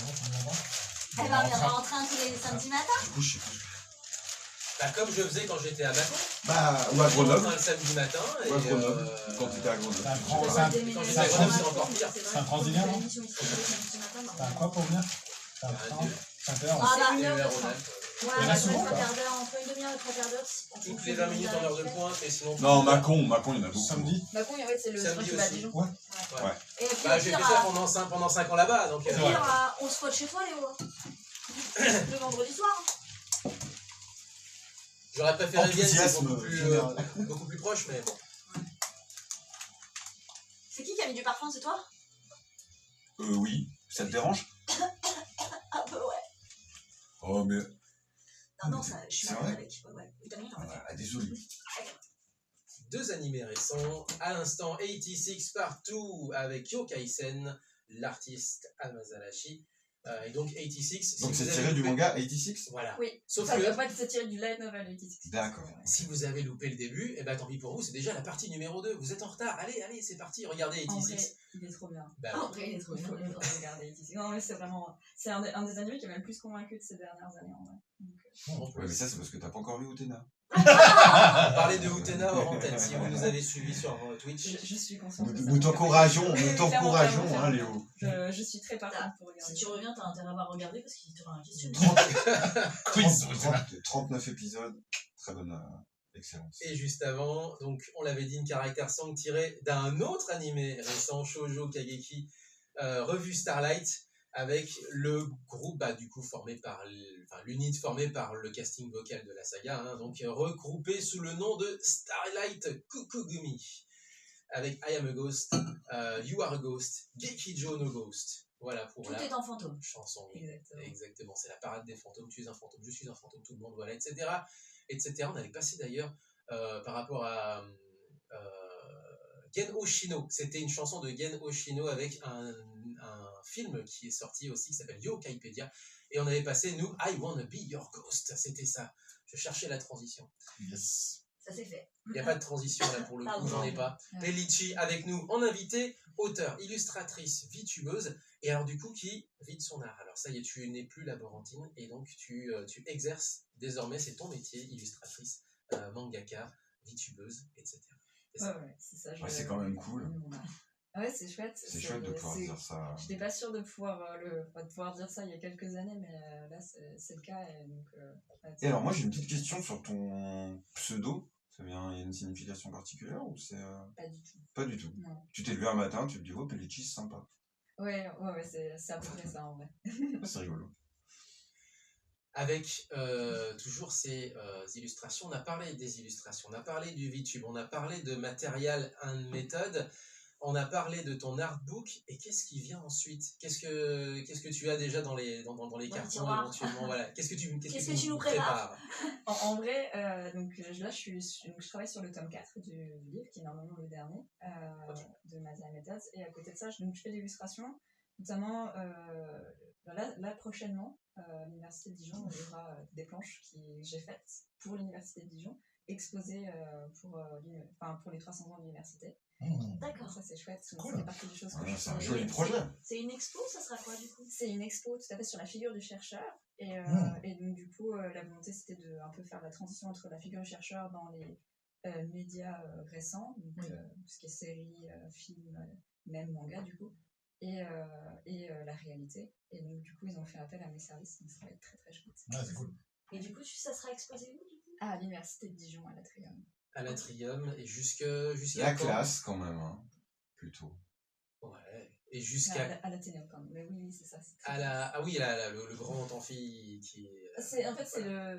on Elle va viendra en train tous les samedis matins. Du coup, je sais plus. Bah, comme je faisais quand j'étais à Mâcon. Bah, ou à Grenoble. Le samedi matin. Ou à Grenoble. Quand tu étais à Grenoble. C'est un Je grand. vais C'est un- quand j'étais à Grenoble, c'est encore pire. C'est un transilien, non l'émission ici, le samedi matin, bah, T'as un quoi pour venir? T'as un Un train? deux. 5 heures? Ah, bah, Et une heure vers de train. Rhône-Alpes. Ouais, Il y en a bah, souvent, trois quoi. quarts d'heure, entre une demi-heure et 3 quarts d'heure. Toutes les 20 minutes en heure de pointe, et sinon. Non, Mâcon, il y en a beaucoup. Samedi? Mâcon, en fait, c'est le train Samedi qui va à aussi. Dijon. Et puis, Bah, au j'ai pire, fait ça pendant 5 ans là-bas, donc. au pire, on se voit chez toi, Léo. Le vendredi soir. J'aurais préféré Vienne, c'est Enthousiasme général. beaucoup plus proche, mais bon. C'est qui a mis du parfum, c'est toi? Oui. Ça te dérange? Un peu, ouais. Oh, mais. Non, non, ça, je suis C'est malade vrai avec. Ouais, ouais. Vitamine, ouais. Ah, désolé. 2 animés récents. À l'instant, 86 Partout avec Yo Kaisen, l'artiste Amazalashi. Et donc 86. Donc si c'est vous tiré avez du loupé- manga 86? Voilà. Oui, Sauf ça que doit pas être tiré du light novel 86. D'accord. si vous avez loupé le début, et ben tant pis pour vous, c'est déjà la partie numéro 2. Vous êtes en retard. Allez, c'est parti. Regardez En 86. vrai, il est trop bien. Bah, En vrai, il est trop Il bien. faut regarder 86. Non, mais c'est vraiment. C'est un des animés qui m'a le plus convaincu de ces dernières années en vrai. Donc, en plus. Ouais, mais ça, c'est parce que t'as pas encore lu Utena. On parlait de Utena hors antenne. Si vous nous avez suivis sur Twitch, je suis consciente. Nous t'encourageons, Clairement, hein, Léo. Je suis très partante pour regarder. Si tu reviens, t'as intérêt à avoir regardé parce qu'il t'aura un question. 39 épisodes, très bonne excellence. et juste avant, donc on l'avait dit, une caractère sang tiré d'un autre animé récent, Shoujo Kageki, revue Starlight, avec le groupe, du coup formé par, l'unit formé par le casting vocal de la saga, hein, donc regroupé sous le nom de Starlight Kukugumi, avec I Am a Ghost, You Are a Ghost, Gekijo no Ghost. Voilà pour Tout la est en fantôme. chanson. Exactement. Exactement, c'est la parade des fantômes, tu es un fantôme, je suis un fantôme, tout le monde, voilà, etc. etc. On avait passé d'ailleurs par rapport à Gen Oshino. C'était une chanson de Gen Oshino avec un film qui est sorti aussi qui s'appelle Yo Kaipedia. Et on avait passé, nous, I Wanna Be Your Ghost. C'était ça. Je cherchais la transition. Yes. Ça c'est fait. Il n'y a pas de transition là pour le coup, Pardon. j'en ai pas. Ouais. Et Litchi avec nous en invité, auteur, illustratrice, VTubeuse, et alors du coup qui vit de son art. Alors ça y est, tu n'es plus laborantine et donc tu exerces désormais, c'est ton métier, illustratrice, mangaka, VTubeuse, etc. C'est ça. Ouais, c'est ça. Ouais, c'est quand même cool. Ouais, c'est chouette. C'est chouette de pouvoir dire ça. J'étais pas sûre de pouvoir dire ça il y a quelques années, mais là c'est le cas. Et, donc, Et alors moi j'ai une petite question sur ton pseudo. Il y a une signification particulière ou c'est... pas du tout. Pas du tout. Non. Tu t'es levé un matin, tu te dis, oh, Pellicci, c'est sympa. Ouais, c'est à peu près ça en vrai. C'est rigolo. Avec toujours ces illustrations, on a parlé des illustrations, on a parlé du VTube, on a parlé de Material and Method, on a parlé de ton artbook, et qu'est-ce qui vient ensuite? Qu'est-ce que tu as déjà dans les le cartons tiroir. éventuellement, voilà. Qu'est-ce que tu nous prépares? En vrai, donc là je travaille sur le tome 4 du livre, qui est normalement le dernier, de Material Methods, et à côté de ça, je fais l'illustration, notamment là prochainement, à l'Université de Dijon, il y aura des planches que j'ai faites pour l'Université de Dijon, exposé pour les 300 ans de l'université. D'accord. Ça, c'est chouette. Cool. Ça fait partie des choses que je C'est un fais. joli projet. C'est une expo, ça sera quoi du coup? C'est une expo tout à fait sur la figure du chercheur. Et donc, du coup, la volonté, c'était de un peu faire la transition entre la figure du chercheur dans les médias récents, donc tout ce qui est séries, films, même manga, du coup, et la réalité. Et donc, du coup, ils ont fait appel à mes services, donc ça va être très très chouette. Ouais, c'est cool. Et du coup, ça sera exposé où du coup? À l'université de Dijon, à l'Atrium. À l'Atrium et jusqu'à La quand? classe, quand même, hein, plutôt. Ouais. Et jusqu'à... À l'Athénéum, quand même. Mais oui, c'est ça. Ah oui, le grand amphi qui est... En fait,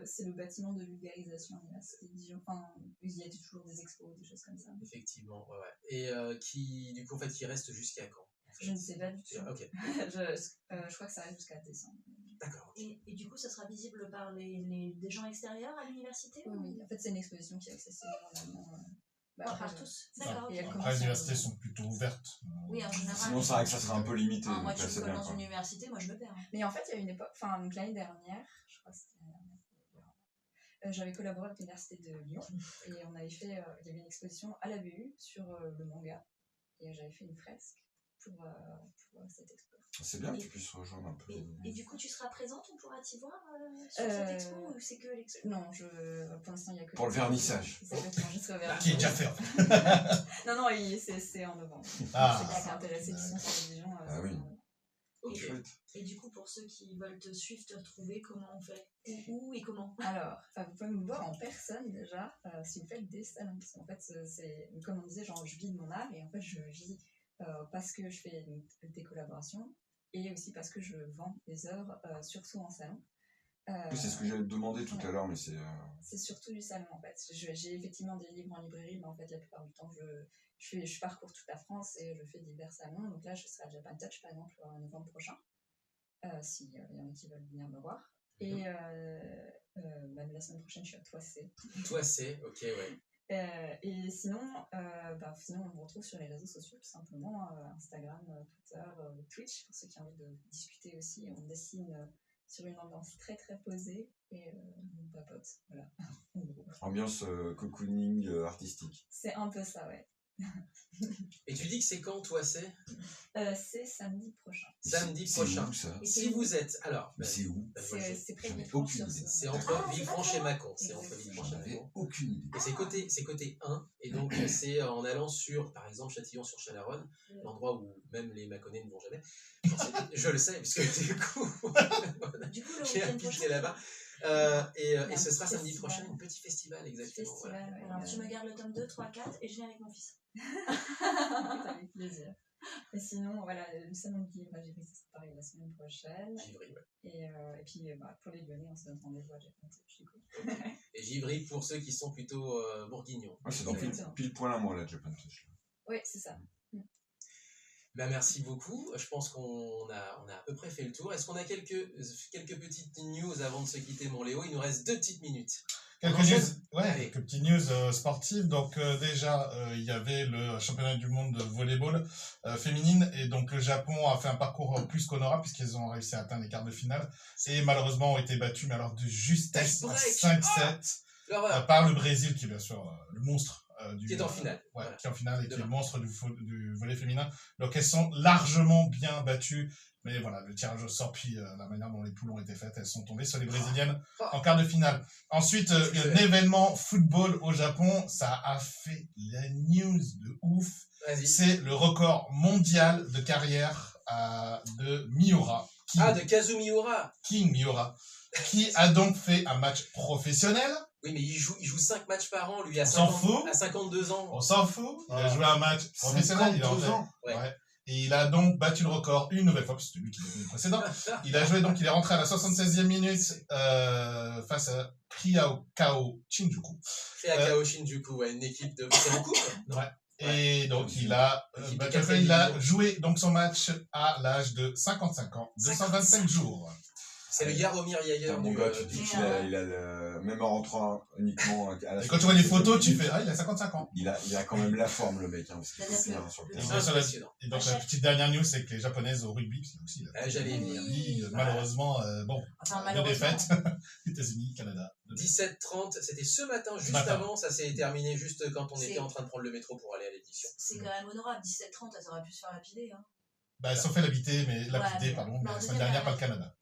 c'est le bâtiment de vulgarisation à l'université de Dijon. Enfin, il y a toujours des expos, des choses comme ça. Effectivement, ouais. Et qui, du coup, en fait, qui reste jusqu'à quand? Je ne sais pas du tout. Ok. Je crois que ça reste jusqu'à décembre. D'accord. Et du coup, ça sera visible par des gens extérieurs à l'université? Oui. En fait, c'est une exposition qui est accessible normalement. Par tous? D'accord. Et Ok. Après, les universités sont plutôt ouvertes. Oui, en général. Sinon, c'est vrai que ça serait un peu limité. Moi, donc tu là, me c'est colles bien, dans quoi. une université, moi je me perds. Mais en fait, il y a une époque, donc l'année dernière, je crois que c'était l'année dernière, j'avais collaboré avec l'université de Lyon et on avait fait, il y avait une exposition à la BU sur le manga et j'avais fait une fresque pour cette expo. C'est bien que tu puisses rejoindre un peu. Et du coup, tu seras présente, on pourra t'y voir sur cette expo ou c'est que l'expo? Non, pour l'instant, il n'y a que... Pour le vernissage. C'est exactement, je serai au vernissage. Qui est déjà fait, en fait. Non, c'est en novembre. Ah. C'est qui est intéressé, qui sont sur Dijon. Ah oui. Ok. Chouette. Et du coup, pour ceux qui veulent te suivre, te retrouver, comment on fait? Où et comment? Alors, vous pouvez me voir en personne déjà, si vous faites des salons. Parce qu'en fait, c'est, comme on disait, genre, je vis de mon art et en fait, je vis parce que je fais des collaborations et aussi parce que je vends des œuvres, surtout en salon. Oui, c'est ce que j'allais te demander tout à l'heure, mais c'est... C'est surtout du salon en fait. J'ai effectivement des livres en librairie, mais en fait, la plupart du temps, je parcours toute la France et je fais divers salons. Donc là, je serai à Japan Touch par exemple en novembre prochain, s'il y en a qui veulent venir me voir. Et même la semaine prochaine, je suis à Toissé. Toissé, ok, ouais. Et sinon, sinon, on me retrouve sur les réseaux sociaux, tout simplement, Instagram, Twitter, Twitch, pour ceux qui ont envie de discuter aussi. On dessine sur une ambiance très très posée et on papote, voilà. Ambiance cocooning artistique. C'est un peu ça, ouais. Et tu dis que c'est quand, toi, c'est C'est samedi prochain. Samedi prochain. C'est où, ça? Si vous êtes... Alors, Mais c'est où? C'est près j'en ai de aucune idée. c'est entre Villefranche et Mâcon. C'est entre Villefranche J'en et avais Mâcon. aucune idée. Et c'est côté 1, et donc c'est en allant sur, par exemple, Châtillon-sur-Chalaronne, l'endroit où même les Mâconnais ne vont jamais. Je le sais, puisque du coup, Du coup, le j'ai week-end habité prochain. là-bas. Et ce sera samedi festival. prochain, un petit festival, exactement. Festival, Voilà. ouais. Alors, tu me gardes le tome 2, 3, 4 et je viens avec mon fils. Avec plaisir. Et sinon, voilà, le salon de livre à Givry, ça sera pareil la semaine prochaine. Givry, ouais. Et puis, pour les Lyonnais, on se donne rendez-vous à Japan Touch, du coup. Et Givry pour ceux qui sont plutôt bourguignons. Ouais, c'est dans Exactement. pile poil à moi, là, Japan Touch. Oui, c'est ça. Bah, merci beaucoup. Je pense qu'on a à peu près fait le tour. Est-ce qu'on a quelques petites news avant de se quitter, mon Léo? Il nous reste 2 petites minutes. Quelques petites news sportives. Donc déjà, il y avait le championnat du monde de volleyball féminine et donc le Japon a fait un parcours plus qu'honorable puisqu'ils ont réussi à atteindre les quarts de finale et malheureusement ont été battus, mais alors de justesse à 5-7 par le Brésil qui est bien sûr le monstre qui est en finale. Ouais, Voilà. qui est en finale et qui est Demain. le monstre du volley féminin. Donc elles sont largement bien battues. Mais voilà, le tirage au sort, puis la manière dont les poules ont été faites, elles sont tombées sur les Brésiliennes en quart de finale. Ensuite, un événement football au Japon, ça a fait la news de ouf. Vas-y. C'est le record mondial de carrière de Miura. De Kazu Miura. King Miura, qui a donc fait un match professionnel. Oui, mais il joue 5 matchs par an, lui, à 52 ans. On s'en fout. Il a joué un match professionnel. Il a 52 ans. Ouais. Et il a donc battu le record une nouvelle fois, parce que c'était lui qui l'a fait le précédent. Il a joué, donc il est rentré à la 76e minute face à Kriakao Shinjuku. Kriakao Shinjuku, ouais, une équipe de... C'est en coupe. Ouais. Et donc il a joué donc son match à l'âge de 55 ans, 225 jours. C'est le Jaromir Jagr. Mon gars, tu dis qu'il a même en rentrant uniquement à la Et quand tu vois les photos, tu fais, ah, il a 55 ans. il a quand même la forme, le mec, hein, parce qu'il C'est-à-dire faut que- faire sur le Et terrain. bien sûr, la- Impressionnant. et donc, la petite dernière news, c'est que les japonaises au rugby, c'est aussi, J'allais y venir. oui, malheureusement, bon, Enfin, deux malheureusement. défaites, États-Unis, Canada. 17h30, c'était ce matin, juste Matin. avant, ça s'est terminé juste quand on C'est- était en train de prendre le métro pour aller à l'édition. C'est quand même honorable, 17-30, ça aurait pu se faire lapider. Hein. Bah, sauf fait l'habiter, mais Ouais, lapidé, mais- pardon, mais non, la deuxième semaine dernière, pas dernière. le Canada.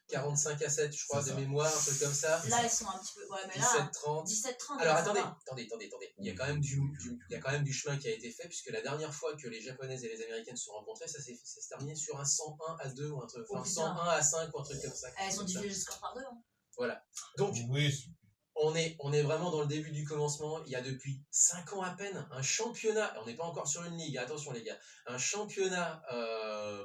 45-7, je crois, C'est de ça. mémoire, un truc comme ça. Là, ils sont un petit peu. Ouais, mais là, 17-30. 17-30. Alors ça attendez, va. attendez. Il y a quand même il y a quand même du chemin qui a été fait, puisque la dernière fois que les Japonaises et les Américaines se sont rencontrées, ça s'est terminé sur un 101-2 ou un truc, Oh, enfin, putain. 101-5 ou un truc comme ça. Elles ont divisé le score par deux. Hein. Voilà. Donc, Oui, on est vraiment dans le début du commencement. Il y a depuis 5 ans à peine un championnat, on n'est pas encore sur une ligue, attention les gars, un championnat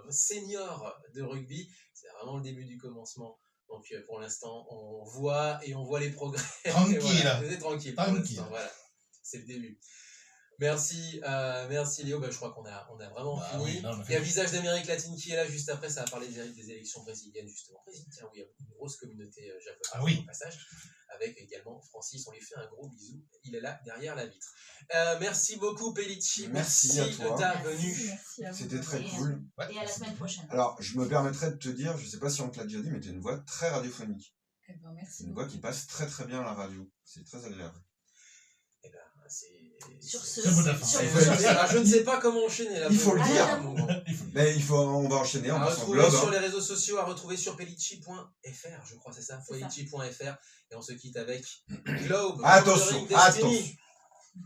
senior de rugby, c'est vraiment le début du commencement. Donc pour l'instant, on voit les progrès. Tranquille. Et voilà, vous êtes tranquille. pour Tranquille. l'instant, voilà, c'est le début. Merci Léo, je crois qu'on a vraiment Bah fini. oui, non, on a Il y a fini. Visage d'Amérique latine qui est là juste après, ça va parler des élections brésiliennes justement. Brésil, tiens, oui, il y a une grosse communauté japonaise Ah oui. au passage, avec également Francis, on lui fait un gros bisou, il est là derrière la vitre. Merci beaucoup Pellicci, Merci à toi. de ta venue. Merci à vous. C'était très Et, cool. Ouais. Et à la semaine prochaine. Alors, je me permettrais de te dire, je sais pas si on te l'a déjà dit, mais tu as une voix très radiophonique. Eh ben, merci C'est une beaucoup. voix qui passe très très bien à la radio. C'est très agréable. Eh ben, Sur ce. C'est le mot de la fin. sur- Je ne sais pas comment enchaîner là. Il faut le Ah, dire. là, Mon grand. Mais on va enchaîner, on À va sur retrouver Globe. sur hein. les réseaux sociaux, à retrouver sur pellicci.fr, je crois, c'est ça, C'est ça. pellicci.fr, et on se quitte avec Globe. Attention, Wandering Destiny. attention.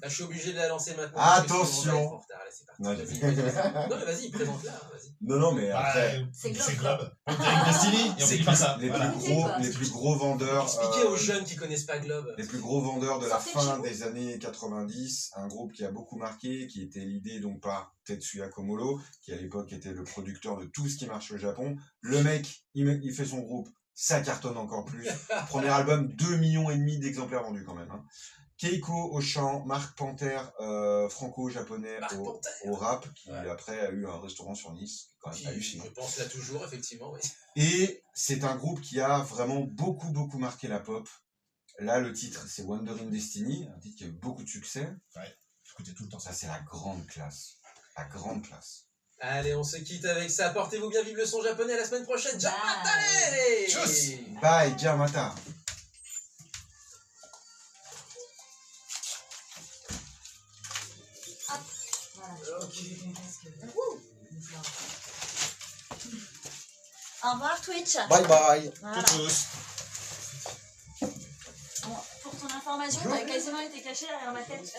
Là, je suis obligé de la lancer maintenant. Attention. parce que sinon, on va être en retard. Allez, c'est parti. Non, Vas-y, non, mais vas-y, présente-la. Vas-y. Non, mais après, C'est c'est Globe. Globe. Wandering Destiny, et on C'est finit par ça. les Voilà. plus gros vendeurs. Expliquez aux jeunes qui connaissent pas Globe. Les plus gros vendeurs de la Sortez de fin chez vous. des années 90, un groupe qui a beaucoup marqué, qui était l'idée donc par Tetsuya Komuro, qui à l'époque était le producteur de tout ce qui marche au Japon. Le mec, il fait son groupe, ça cartonne encore plus. Premier album, 2,5 millions d'exemplaires vendus quand même. Hein. Keiko au chant, Marc Panther, franco-japonais Marc au, Panther. au rap, qui Ouais. après a eu un restaurant sur Nice, quand même Qui, hallucinant. je pense là toujours, effectivement, oui. Et c'est un groupe qui a vraiment beaucoup marqué la pop. Là, le titre, c'est Wandering Destiny, un titre qui a eu beaucoup de succès. Écoutez tout le temps ça. Ça, c'est la grande classe. La grande classe. Allez, on se quitte avec ça. Portez-vous bien, vive le son japonais. À la semaine prochaine. Ciao, Bye. allez. Tchuss. Bye, Jamata. Voilà. Au revoir Twitch. Bye bye. Voilà. Tous. Bon, pour ton information, t'as quasiment été caché derrière ma tête.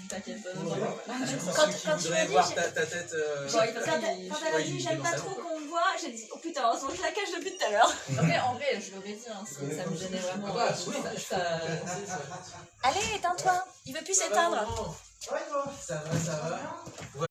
T'inquiète. Quand Ceux qui tu m'as voudraient dit, voir j'ai- ta tête. Quand elle a Ouais, dit il est j'aime dans pas sa trop voix. qu'on me voit, j'ai dit oh putain, heureusement que je la cache depuis tout à l'heure. Après, en vrai, je l'aurais dit, hein, si ça me gênait vraiment. Ah bah, oui, ça- Allez, éteins-toi, il veut plus s'éteindre. Ça va, ça va.